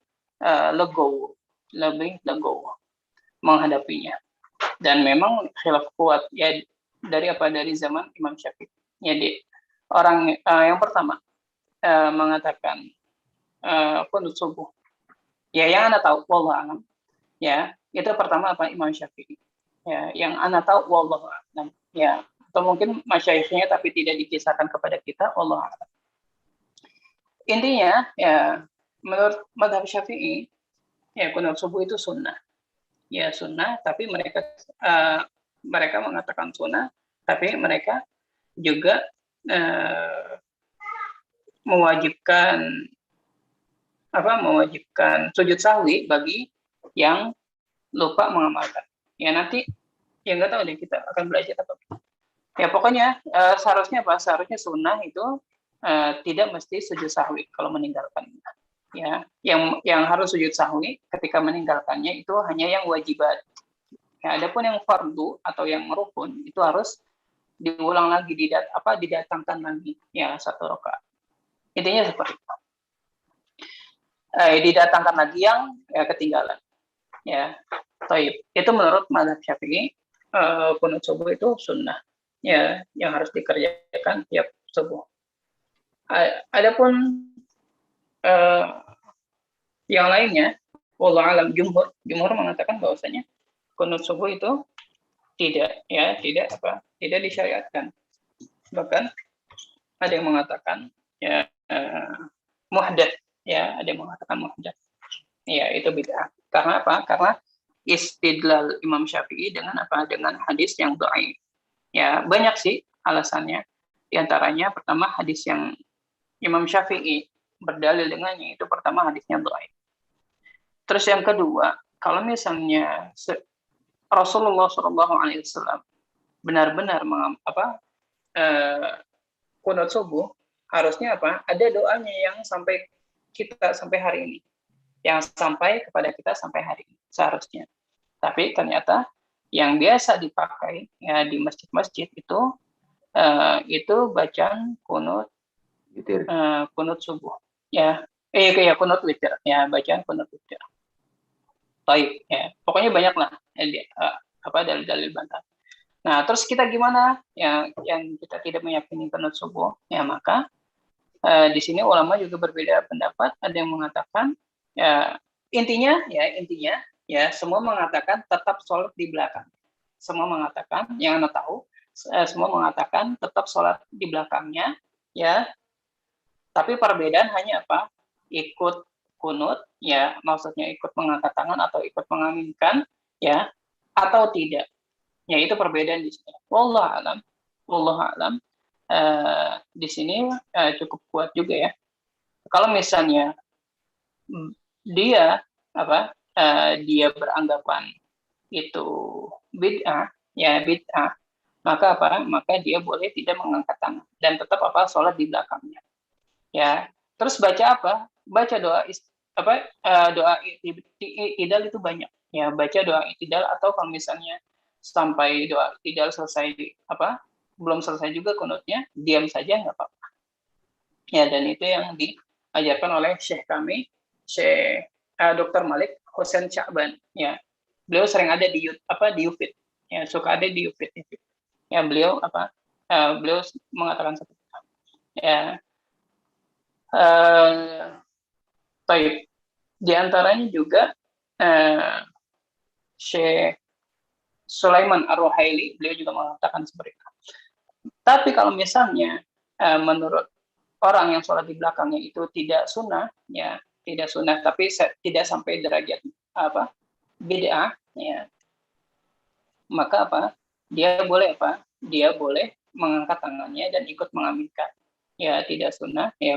legowo menghadapinya. Dan memang khilaf kuat ya dari zaman Imam Syafi'i. Jadi orang yang pertama mengatakan kunut subuh. Ya, yang Anda tahu wallahu a'lam. Ya, itu pertama Imam Syafi'i. Ya, yang Anda tahu wallahu a'lam. Ya, atau mungkin masyaikhnya tapi tidak dikisahkan kepada kita, wallahu a'lam. Intinya ya menurut mazhab Syafi'i Ya, kunut subuh itu sunnah. Ya, sunnah, tapi mereka mengatakan sunnah, tapi mereka juga mewajibkan sujud sahwi bagi yang lupa mengamalkan. Ya, nanti ya nggak tahu deh, kita akan belajar atau ya pokoknya seharusnya sunnah itu tidak mesti sujud sahwi kalau meninggalkannya. Ya, yang harus sujud sahwi ketika meninggalkannya itu hanya yang wajibat. Ya, adapun yang fardu atau yang rukun itu harus diulang lagi, didatangkan lagi, ya, 1 rakaat. Intinya seperti itu. Didatangkan lagi yang ketinggalan. Ya, taib. Itu menurut mazhab Syafi'i, kunut subuh itu sunnah. Ya, yang harus dikerjakan tiap subuh. Adapun yang lainnya, wallahu alam, jumhur mengatakan bahwasanya kunut subuh itu tidak disyariatkan. Bahkan ada yang mengatakan ya muhdats, ya, ada yang mengatakan muhdats. Ya, itu bid'ah. Karena apa? Karena istidlal Imam Syafi'i dengan hadis yang dhaif. Ya, banyak sih alasannya. Di antaranya pertama, hadis yang Imam Syafi'i berdalil dengannya itu pertama hadisnya dhaif. Terus yang kedua, kalau misalnya Rasulullah SAW benar-benar kunut subuh, harusnya ada doanya yang sampai hari ini, yang sampai kepada kita sampai hari ini seharusnya. Tapi ternyata yang biasa dipakai ya di masjid-masjid itu bacaan kunut subuh, ya, kunut witir, ya, bacaan kunut witir. Baik, ya, pokoknya banyak lah dalil-dalil bantahan. Nah, terus kita gimana? Yang kita tidak meyakini kunut subuh, ya, maka di sini ulama juga berbeda pendapat. Ada yang mengatakan intinya semua mengatakan tetap sholat di belakang. Semua mengatakan, yang Anda tahu, semua mengatakan tetap sholat di belakangnya, ya. Tapi perbedaan hanya ikut kunut, ya, maksudnya ikut mengangkat tangan atau ikut mengaminkan, ya, atau tidak. Ya, itu perbedaan di sini. Wallahu alam. Di sini cukup kuat juga, ya. Kalau misalnya dia beranggapan itu bid'ah, maka dia boleh tidak mengangkat tangan dan tetap sholat di belakangnya. Ya, terus baca doa doa i'tidal itu banyak, ya, baca doa i'tidal, atau kalau misalnya sampai doa i'tidal selesai belum selesai juga kunutnya, diam saja nggak apa-apa, ya. Dan itu yang diajarkan oleh Syekh kami, Syekh Dr. Malik Husain Sya'ban, ya. Beliau sering ada di Ufit, ya, suka ada di Ufit, ya. Beliau mengatakan seperti itu, ya. Baik, di antaranya juga Syekh Sulaiman Ar-Ruhaili, beliau juga mengatakan seperti itu. Tapi kalau misalnya menurut orang yang sholat di belakangnya itu tidak sunnah, ya, tidak sunnah, tapi tidak sampai derajat bid'ah, ya, maka dia boleh mengangkat tangannya dan ikut mengaminkan. Ya, tidak sunnah, ya,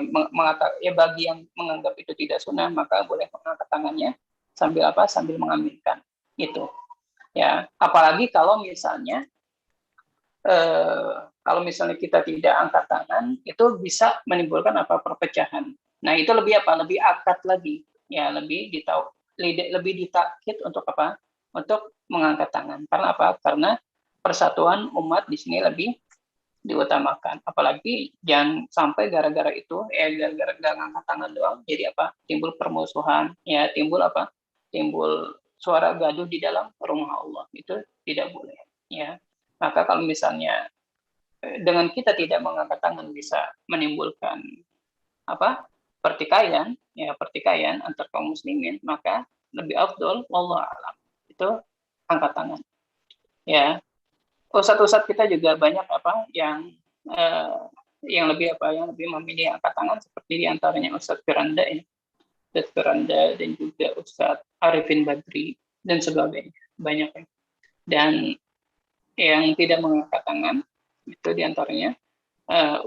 bagi yang menganggap itu tidak sunnah, maka boleh mengangkat tangannya sambil mengaminkan itu, ya. Apalagi kalau misalnya kita tidak angkat tangan, itu bisa menimbulkan perpecahan. Nah, itu lebih akad lagi, ya, lebih ditakkid untuk mengangkat tangan. Karena karena persatuan umat di sini lebih diutamakan. Apalagi jangan sampai gara-gara gara-gara angkat tangan doang, jadi timbul permusuhan, ya, timbul suara gaduh di dalam rumah Allah. Itu tidak boleh, ya. Maka kalau misalnya dengan kita tidak mengangkat tangan bisa menimbulkan pertikaian antar kaum muslimin, maka lebih afdol, wallahu a'lam, itu angkat tangan, ya. Ustadz kita juga banyak yang lebih memilih angkat tangan, seperti diantaranya Ustadz Firanda, ya. Ustadz Firanda, dan juga Ustadz Arifin Badri, dan sebagainya. Banyak ya. Dan yang tidak mengangkat tangan, itu diantaranya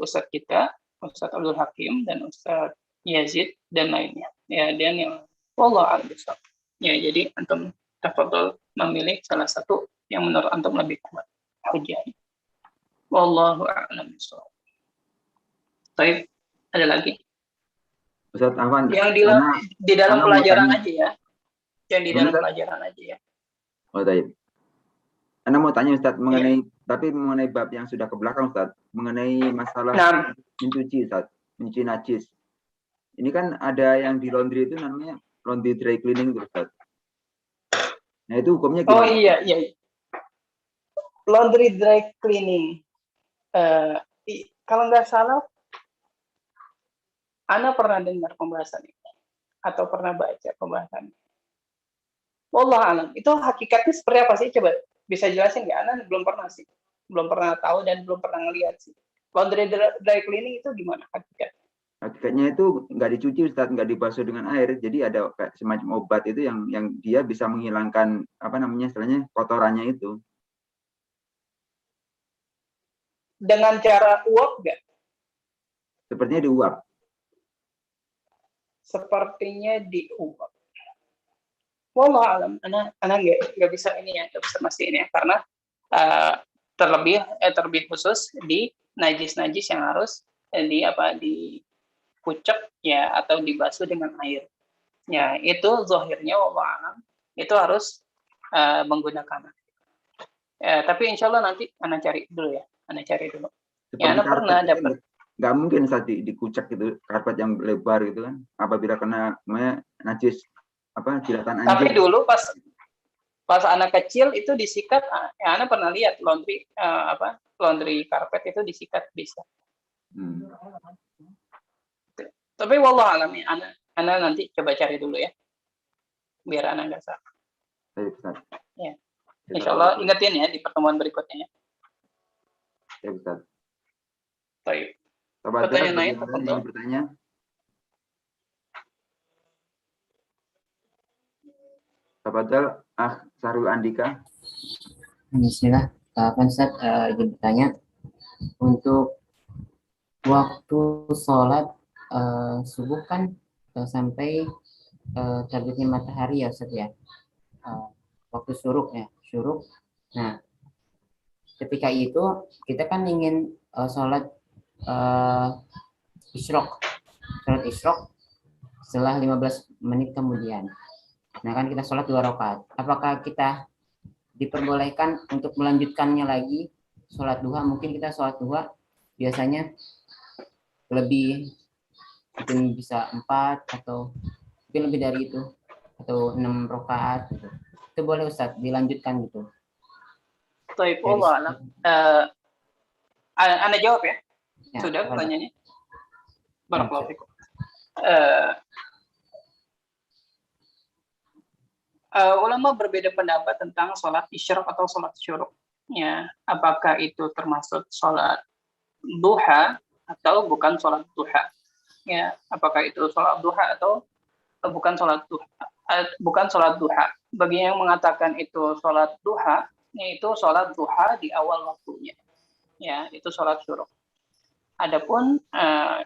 Ustadz kita, Ustadz Abdul Hakim, dan Ustadz Yazid, dan lainnya. Ya, dan yang wallahu a'lam bishawab. Ya, jadi antum tafadhol memilih salah satu yang menurut antum lebih kuat hujahnya. Wallahu a'lam bishawab. Baik, ada lagi? Ustaz Afwan, Yang di dalam karena mau pelajaran tanya. aja ya. Yang di Gimana, dalam Ustaz? pelajaran aja ya. Oh, baik. Anda mau tanya Ustaz mengenai bab yang sudah ke belakang Ustaz, mengenai masalah Nah, mencuci Ustaz, mencuci najis. Ini kan ada yang di laundry itu namanya laundry dry cleaning tuh Ustaz. Nah, itu hukumnya oh gimana? iya. Laundry dry cleaning. Kalau nggak salah, Ana pernah dengar pembahasan ini atau pernah baca pembahasan ini. Wallahu alam. Itu hakikatnya seperti apa sih? Coba bisa jelasin nggak? Ana belum pernah sih. Belum pernah tahu dan belum pernah ngeliat sih. Laundry dry cleaning itu gimana hakikatnya? Hakikatnya itu nggak dicuci Ustaz, nggak dibasuh dengan air. Jadi ada kayak semacam obat itu yang dia bisa menghilangkan apa namanya istilahnya kotorannya itu. Dengan cara uap nggak? Sepertinya diuap. Sepertinya diuap. Wallahu alam. Ana nggak bisa ini ya, nggak bisa mastiin ya, karena terlebih khusus di najis-najis yang harus dikucek ya atau dibasuh dengan air. Ya, itu zahirnya wallahu alam itu harus menggunakan. Tapi insya Allah nanti Ana cari dulu ya. Ana cari dulu. Ya, Ana pernah dapat. Nggak mungkin saat dikucek itu karpet yang lebar gitu kan. Apabila kena najis jilatan anjing. Tapi dulu pas anak kecil itu disikat, ya Ana pernah lihat laundry karpet itu disikat bisa. Tapi wallahu alam ya, Ana nanti coba cari dulu ya. Biar Ana nggak salah. Ya. Insya Allah ingetin ya di pertemuan berikutnya ya. Ya, Ustaz. Baik. Pertanyaan lain, yang bertanya? Tafadhal, Sarul Andika. Bismillah, Pak Ustaz, izin bertanya untuk waktu sholat subuh kan sampai terbitnya matahari ya Ustaz ya, waktu syuruk. Nah, ketika itu kita kan ingin sholat isyraq setelah 15 menit kemudian. Nah kan kita sholat 2 rakaat. Apakah kita diperbolehkan untuk melanjutkannya lagi sholat duha? Mungkin kita sholat duha biasanya lebih, mungkin bisa 4 atau mungkin lebih dari itu, atau 6 rakaat gitu. Itu boleh Ustaz dilanjutkan gitu. Baik, Allah alam. Anda jawab ya? Sudah pertanyaannya? Barakallahu fikum. Ulama berbeda pendapat tentang sholat isyraq atau sholat syuruk. Ya, apakah itu termasuk sholat duha atau bukan sholat duha? Ya, apakah itu sholat duha atau bukan sholat duha? Bukan sholat duha. Bagi yang mengatakan itu sholat duha, yaitu sholat duha di awal waktunya. Ya, itu sholat syuruk. Adapun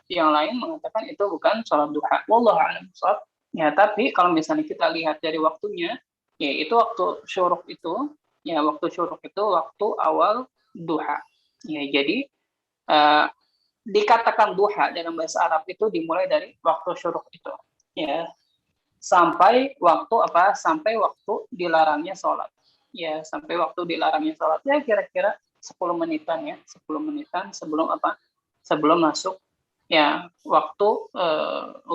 yang lain mengatakan itu bukan sholat duha. Wallahu a'lam bishawab. Ya, tapi kalau misalnya kita lihat dari waktunya, yaitu waktu syuruk itu, waktu awal duha. Ya, jadi dikatakan duha dalam bahasa Arab itu dimulai dari waktu syuruk itu, ya, sampai waktu Sampai waktu dilarangnya sholat. Ya, sampai waktu dilarangnya sholat. Ya, kira-kira 10 menitan ya, 10 menitan sebelum sebelum masuk ya waktu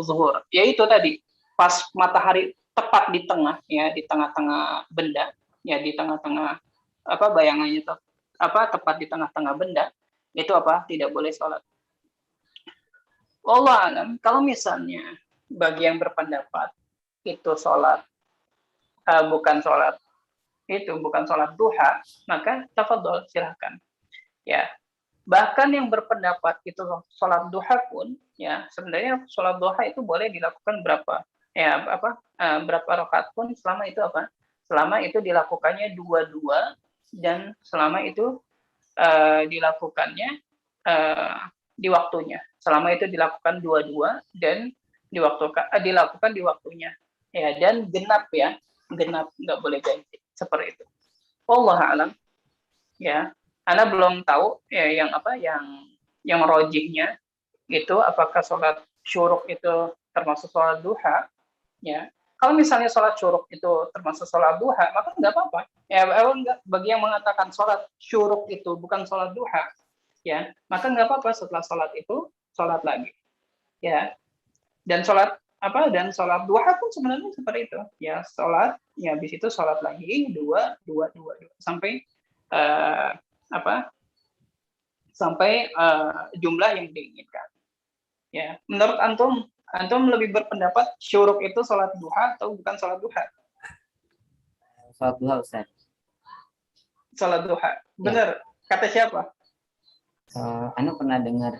zuhur. Yaitu tadi pas matahari tepat di tengah ya, di tengah-tengah benda ya, di tengah-tengah bayangannya itu tepat di tengah-tengah benda itu tidak boleh sholat. Wallahu alam. Kalau misalnya bagi yang berpendapat itu sholat bukan sholat duha, maka tafadhol silahkan ya. Bahkan yang berpendapat itu sholat duha pun ya, sebenarnya sholat duha itu boleh dilakukan berapa ya berapa rakaat pun selama itu apa? Selama itu dilakukannya dua-dua dan selama itu dilakukannya di waktunya. Selama itu dilakukan dua-dua dan dilakukan di waktunya. Ya, dan genap ya. Genap, nggak boleh ganti. Seperti itu. Wallahu a'lam. Ya, Ana belum tahu ya yang rojihnya itu apakah sholat syuruk itu termasuk sholat duha. Ya, kalau misalnya sholat syuruk itu termasuk sholat duha, maka nggak apa-apa. Ya, enggak, bagi yang mengatakan sholat syuruk itu bukan sholat duha, ya, maka nggak apa-apa setelah sholat itu sholat lagi, ya. Dan sholat duha pun sebenarnya seperti itu, ya, sholat, ya, habis itu sholat lagi dua sampai sampai jumlah yang diinginkan. Ya, menurut antum lebih berpendapat syuruk itu sholat duha atau bukan sholat duha? Sholat duha, Ustaz. Sholat duha, benar. Kata siapa? Anu pernah dengar,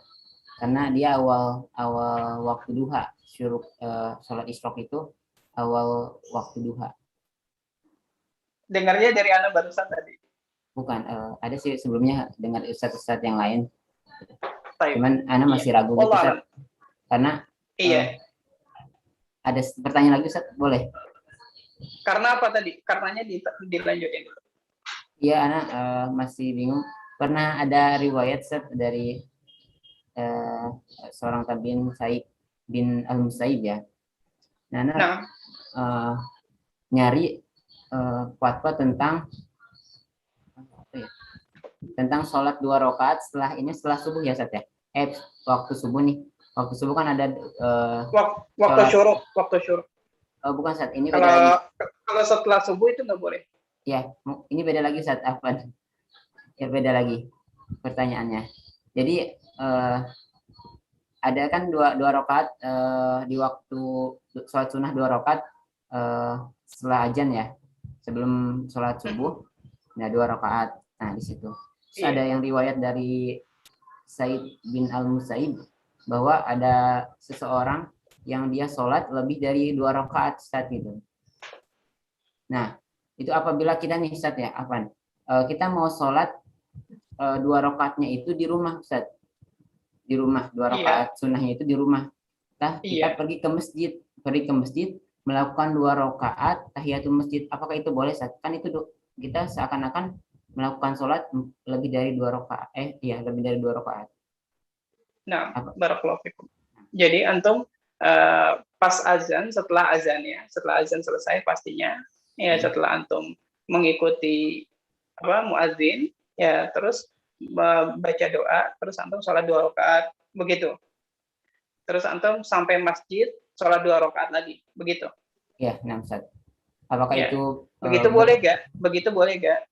karena dia awal waktu duha, syuruk sholat isyraq itu awal waktu duha. Dengarnya dari Ana barusan tadi. Bukan, ada sih sebelumnya dengar ustaz-ustaz yang lain. Baik. Cuman Ana masih ragu gitu, Ustaz. Karena Iya. ada pertanyaan lagi, Ustaz, boleh? Karena apa tadi? Karenanya dilanjutin dulu. Iya, Ana masih bingung. Pernah ada riwayat, Ustaz, dari seorang tabi'in Sa'id bin Al-Musayyib ya. Nah, Ana nyari fatwa tentang sholat 2 rakaat setelah subuh ya, Ustaz ya. Waktu subuh nih. Waktu subuh kan ada waktu syuruk. Bukan, Ustaz. Ini beda lagi. Kalau setelah subuh itu nggak boleh. Ya, ini beda lagi, Ustaz. Afwan. Ya, beda lagi pertanyaannya. Jadi ada kan dua rakaat di waktu sholat sunnah 2 rakaat setelah azan ya, sebelum sholat subuh. Nah, 2 rakaat. Nah, di situ. Terus ada yang riwayat dari Sa'id bin Al-Musayyib bahwa ada seseorang yang dia sholat lebih dari 2 rakaat saat itu. Nah, itu apabila kita nih, Ustaz ya, Afwan, kita mau sholat 2 rakaatnya itu di rumah, Ustaz. Di rumah, 2 rakaat sunnahnya itu di rumah. Nah, kita pergi ke masjid melakukan 2 rakaat tahiyatul masjid. Apakah itu boleh, Ustaz? Kan itu kita seakan-akan melakukan sholat lebih dari 2 rakaat. Lebih dari 2 rakaat. Nah, barakallahu fikum. Jadi antum pas azan, setelah azan selesai pastinya, ya, setelah antum mengikuti muadzin, ya, terus baca doa, terus antum sholat 2 rakaat, begitu. Terus antum sampai masjid sholat 2 rakaat lagi, begitu. Ya, nah, Ustaz. Apakah itu begitu boleh gak? Begitu boleh gak?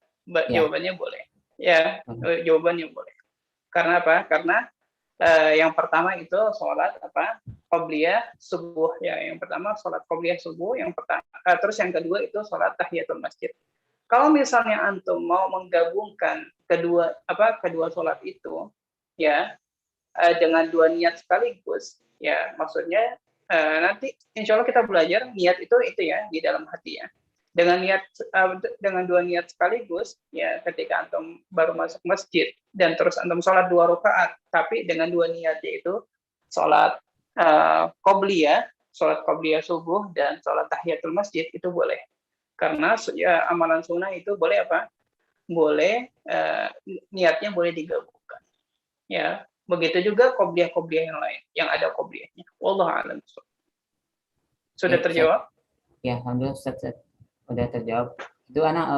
Jawabannya boleh. Ya, jawabannya boleh. Karena apa? Karena yang pertama itu sholat qobliyah subuh ya. Yang pertama sholat qobliyah subuh, terus yang kedua itu sholat tahiyatul masjid. Kalau misalnya antum mau menggabungkan kedua sholat itu ya dengan 2 niat sekaligus, ya maksudnya nanti insya Allah kita belajar niat itu ya di dalam hati ya. Dengan 2 niat sekaligus, ya ketika antum baru masuk masjid dan terus antum sholat 2 rakaat, tapi dengan 2 niat yaitu sholat qobliyah subuh dan sholat tahiyatul masjid, itu boleh. Karena ya, amalan sunnah itu boleh boleh niatnya boleh digabungkan. Ya, begitu juga qobliyah yang lain yang ada qobliyahnya. Wallahu a'lam. Sudah terjawab? Ya, alhamdulillah, Ustaz. Udah terjawab. Itu anak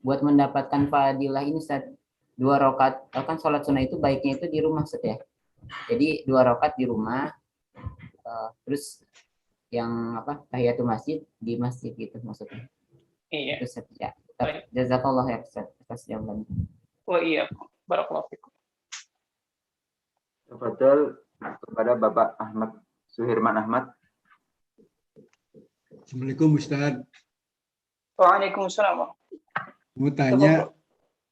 buat mendapatkan fadilah ini, Ustaz, 2 rakaat kan sholat sunnah itu baiknya itu di rumah, Ustaz ya. Jadi 2 rakaat di rumah, terus yang tahiyatul masjid di masjid gitu maksudnya. Iya. Ustaz ya. Jazakallah ya, Ustaz, atas jawabannya. Oh iya, barakallahu fikum. Tafadhol kepada Bapak Suhirman Ahmad. Assalamualaikum, Ustaz. Waalaikumsalam. Mau tanya,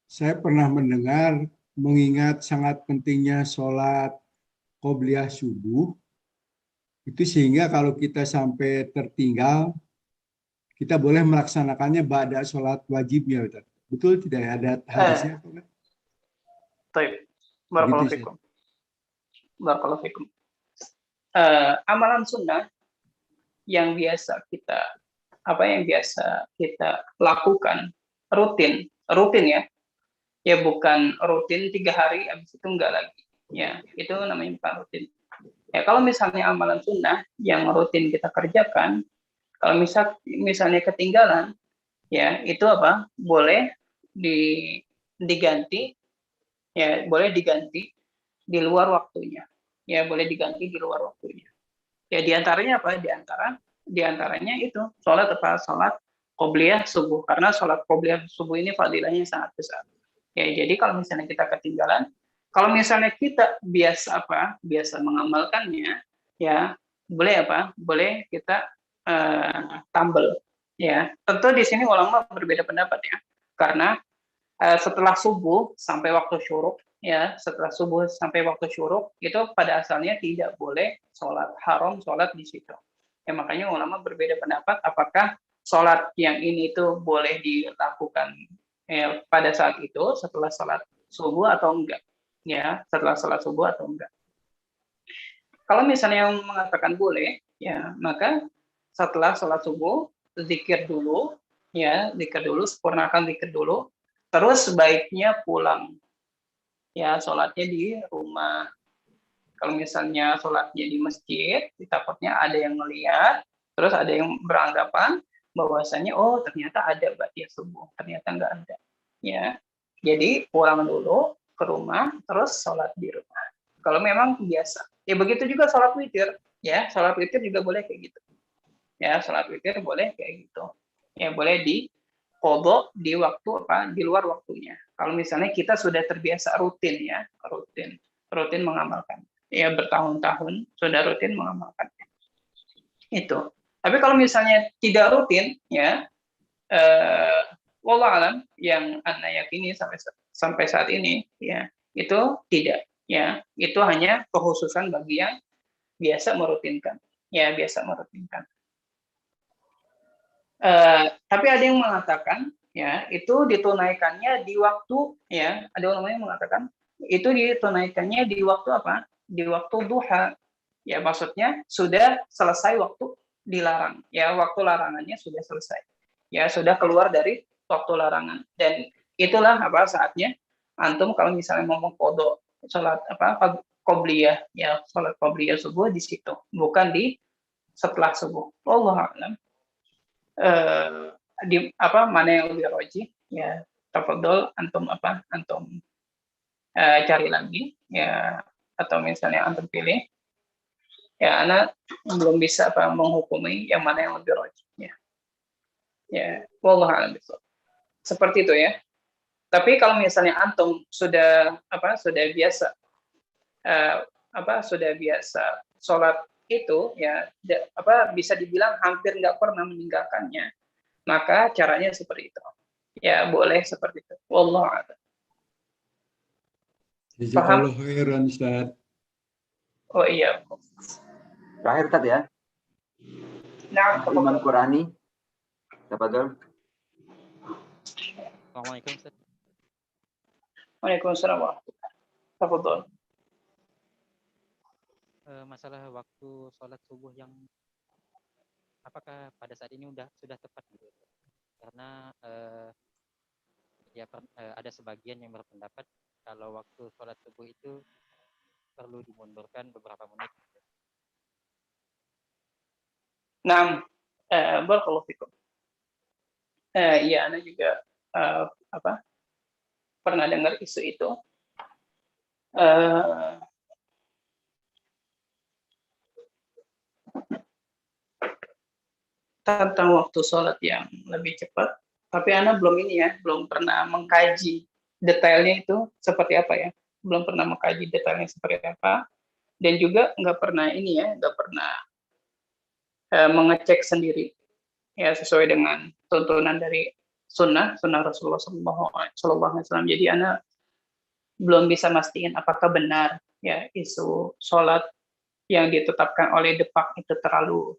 saya pernah mendengar mengingat sangat pentingnya sholat qobliyah subuh, Itu sehingga kalau kita sampai tertinggal, kita boleh melaksanakannya ba'da sholat wajibnya, Ustaz. Betul tidak ya? Ada hadisnya apa enggak? Baik. Barakallahu Begitu, fikum. Barakallahu fikum. Amalan sunnah yang biasa kita lakukan rutin ya bukan rutin 3 hari habis itu enggak lagi ya, itu namanya bukan rutin ya. Kalau misalnya amalan sunnah yang rutin kita kerjakan, kalau misalnya ketinggalan ya, itu boleh diganti ya, boleh diganti di luar waktunya ya, boleh diganti di luar waktunya ya. Diantaranya diantaranya itu sholat qobliyah subuh, karena sholat qobliyah subuh ini fadilahnya sangat besar ya. Jadi kalau misalnya kita ketinggalan, kalau misalnya kita biasa mengamalkannya ya, boleh kita tambal ya. Tentu di sini ulama berbeda pendapat ya, karena setelah subuh sampai waktu syuruk ya, setelah subuh sampai waktu syuruk itu pada asalnya tidak boleh haram sholat di situ ya. Makanya ulama berbeda pendapat apakah sholat yang ini itu boleh dilakukan ya, pada saat itu setelah sholat subuh atau enggak ya, setelah sholat subuh atau enggak. Kalau misalnya yang mengatakan boleh ya, maka setelah sholat subuh zikir dulu ya, sempurnakan zikir dulu, terus sebaiknya pulang ya, sholatnya di rumah. Kalau misalnya sholatnya di masjid, takutnya ada yang melihat, terus ada yang beranggapan bahwasanya oh ternyata ada ba'diyah subuh, ternyata enggak ada ya. Jadi pulang dulu ke rumah, terus sholat di rumah kalau memang biasa ya. Begitu juga sholat witir ya, sholat witir juga boleh kayak gitu ya, sholat witir boleh kayak gitu ya, boleh diqodho di waktu di luar waktunya. Kalau misalnya kita sudah terbiasa rutin ya, rutin mengamalkan ya, bertahun-tahun sudah rutin mengamalkan itu. Tapi kalau misalnya tidak rutin ya, wallahu alam, yang Anda yakini sampai saat ini ya, itu tidak ya, itu hanya kekhususan bagi yang biasa merutinkan ya, biasa merutinkan. Tapi ada yang mengatakan ya, itu ditunaikannya di waktu ya, ada ulama yang mengatakan itu ditunaikannya di waktu di waktu duha ya, maksudnya sudah selesai waktu dilarang ya, waktu larangannya sudah selesai ya, sudah keluar dari waktu larangan. Dan itulah saatnya antum kalau misalnya mau mengqodho sholat qobliyah ya, sholat qobliyah subuh di situ, bukan di setelah subuh. Wallahu a'lam. Mana yang lebih rajih ya, tafadhol antum cari lagi ya, atau misalnya antum pilih ya. Ana belum bisa menghukumi yang mana yang lebih rajih ya, wallahu a'lam bishawab. Seperti itu ya. Tapi kalau misalnya antum sudah biasa sudah biasa sholat itu ya, bisa dibilang hampir nggak pernah meninggalkannya, maka caranya seperti itu ya, boleh seperti itu. Wallahu a'lam. Jazakallahu khairan, Ustaz. Oh iya. Terakhir Ustaz ya. Nah, Iman Qurani. Tafadhol. Assalamualaikum Ustaz. Waalaikumsalam warahmatullahi wabarakatuh. Tafadhol. Masalah waktu sholat subuh yang apakah pada saat ini sudah tepat gitu? Karena ada sebagian yang berpendapat kalau waktu sholat subuh itu perlu dimundurkan beberapa menit. Nah, barakallahu fikum. Ya, Anda juga pernah dengar isu itu. Tentang waktu sholat yang lebih cepat, tapi Anda belum pernah mengkaji detailnya itu seperti apa ya, belum pernah mengkaji detailnya seperti apa, dan juga nggak pernah mengecek sendiri ya, sesuai dengan tuntunan dari sunnah Rasulullah SAW. Jadi Anda belum bisa mastiin apakah benar ya isu sholat yang ditetapkan oleh Depak itu terlalu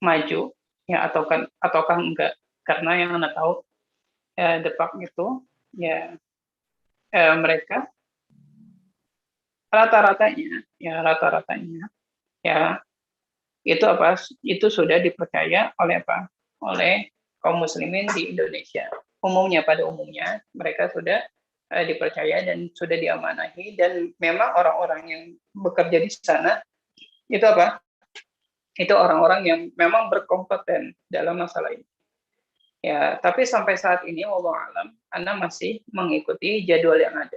maju, ya ataukah enggak? Karena yang Anda tahu Depak itu ya mereka rata-ratanya ya itu sudah dipercaya oleh oleh kaum muslimin di Indonesia. Pada umumnya mereka sudah dipercaya dan sudah diamanahi, dan memang orang-orang yang bekerja di sana itu itu orang-orang yang memang berkompeten dalam masalah ini. Ya, tapi sampai saat ini wallahu alam Anda masih mengikuti jadwal yang ada.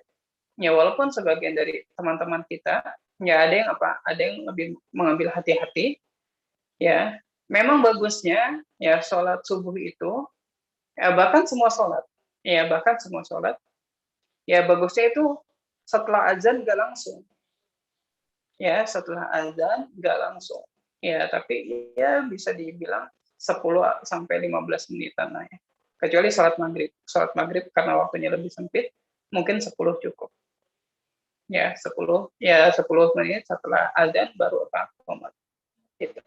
Ya, walaupun sebagian dari teman-teman kita ya ada yang lebih mengambil hati-hati. Ya, memang bagusnya ya sholat subuh itu bahkan semua sholat ya bagusnya itu setelah azan nggak langsung. Ya, setelah azan nggak langsung. Ya, tapi ya bisa dibilang 10 sampai 15 menitan lah ya. Kecuali sholat maghrib. Sholat maghrib karena waktunya lebih sempit, mungkin 10 cukup. Ya, 10 menit setelah azan baru qomat. Gitu.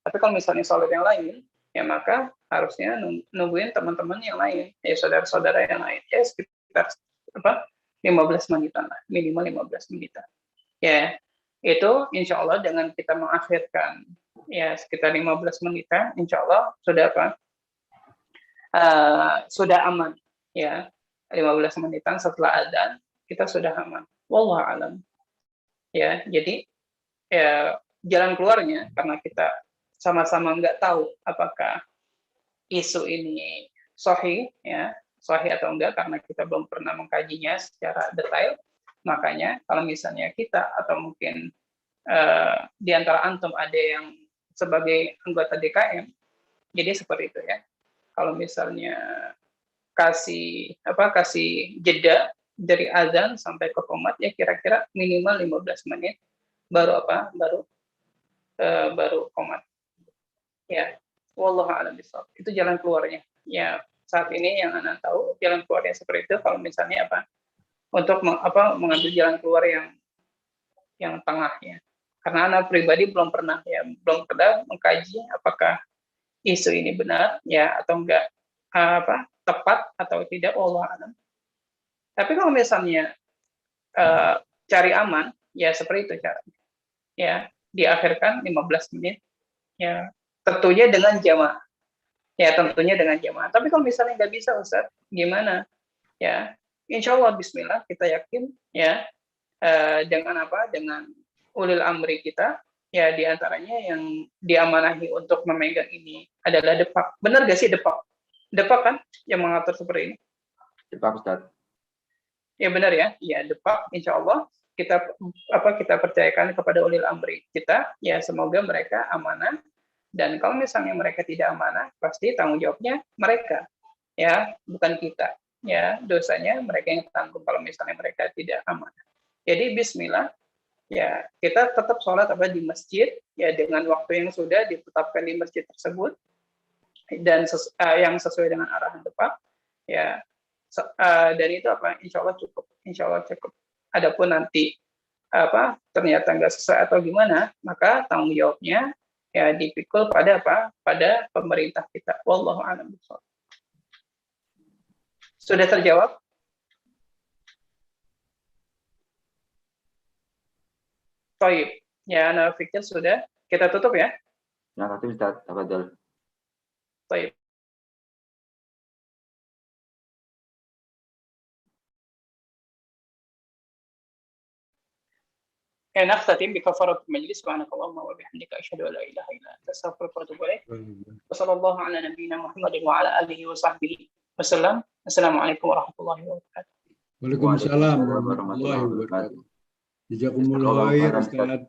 Tapi kalau misalnya sholat yang lain, ya maka harusnya nungguin teman-teman yang lain, ya saudara-saudara yang lain. Ya sekitar 15 menitan lah, minimal 15 menitan. Ya, itu insya Allah dengan kita mengakhirkan ya sekitar 15 menitan, insya Allah sudah sudah aman ya. 15 menitan setelah adzan kita sudah aman. Wallahu alam. Ya, jadi ya jalan keluarnya karena kita sama-sama nggak tahu apakah isu ini sahih atau enggak, karena kita belum pernah mengkajinya secara detail. Makanya kalau misalnya kita atau mungkin di antara antum ada yang sebagai anggota DKM, jadi seperti itu ya. Kalau misalnya kasih jeda dari azan sampai ke qomat ya kira-kira minimal 15 menit baru baru qomat. Ya, wallahu a'lam bishawab. Itu jalan keluarnya. Ya, saat ini yang Anda tahu jalan keluarnya seperti itu. Kalau misalnya untuk mengambil jalan keluar yang tengah ya. Karena Anda pribadi belum pernah mengkaji apakah isu ini benar ya atau enggak, tepat atau tidak, wallahu a'lam. Tapi kalau misalnya cari aman ya seperti itu caranya. Ya, diakhirkan 15 menit ya. Tentunya dengan jamaah. Ya, tentunya dengan jamaah. Tapi kalau misalnya nggak bisa, Ustaz, gimana? Ya, insya Allah Bismillah, kita yakin ya dengan Dengan ulil amri kita, ya diantaranya yang diamanahi untuk memegang ini adalah Depak. Benar nggak sih Depak? Depak kan yang mengatur seperti ini? Depak, Ustaz. Ya benar ya. Ya, Depak, insya Allah kita percayakan kepada ulil amri kita. Ya, semoga mereka amanah. Dan kalau misalnya mereka tidak amanah, pasti tanggung jawabnya mereka, ya, bukan kita. Ya, dosanya mereka yang tanggung kalau misalnya mereka tidak amanah. Jadi Bismillah, ya kita tetap sholat di masjid, ya dengan waktu yang sudah ditetapkan di masjid tersebut dan yang sesuai dengan arahan Depak, ya. Dan itu insya Allah cukup. Adapun nanti ternyata nggak sesuai atau gimana, maka tanggung jawabnya ya dipikul pada pemerintah kita. Wallahu a'lam bishawab. Sudah terjawab? Baik. Ya, Ana pikir sudah. Kita tutup ya. Ya, satu Ustaz, tafadhol. Baik. نختتم بكفارة المجلس. سبحانك اللهم وبحمدك أشهد أن لا إله إلا أنت أستغفرك وأتوب إليك. وصلى الله على نبينا محمد وعلى آله وصحبه وسلم. السلام عليكم ورحمة الله وبركاته. Waalaikumsalam warahmatullahi wabarakatuh. Jazakumullah khair Ustaz.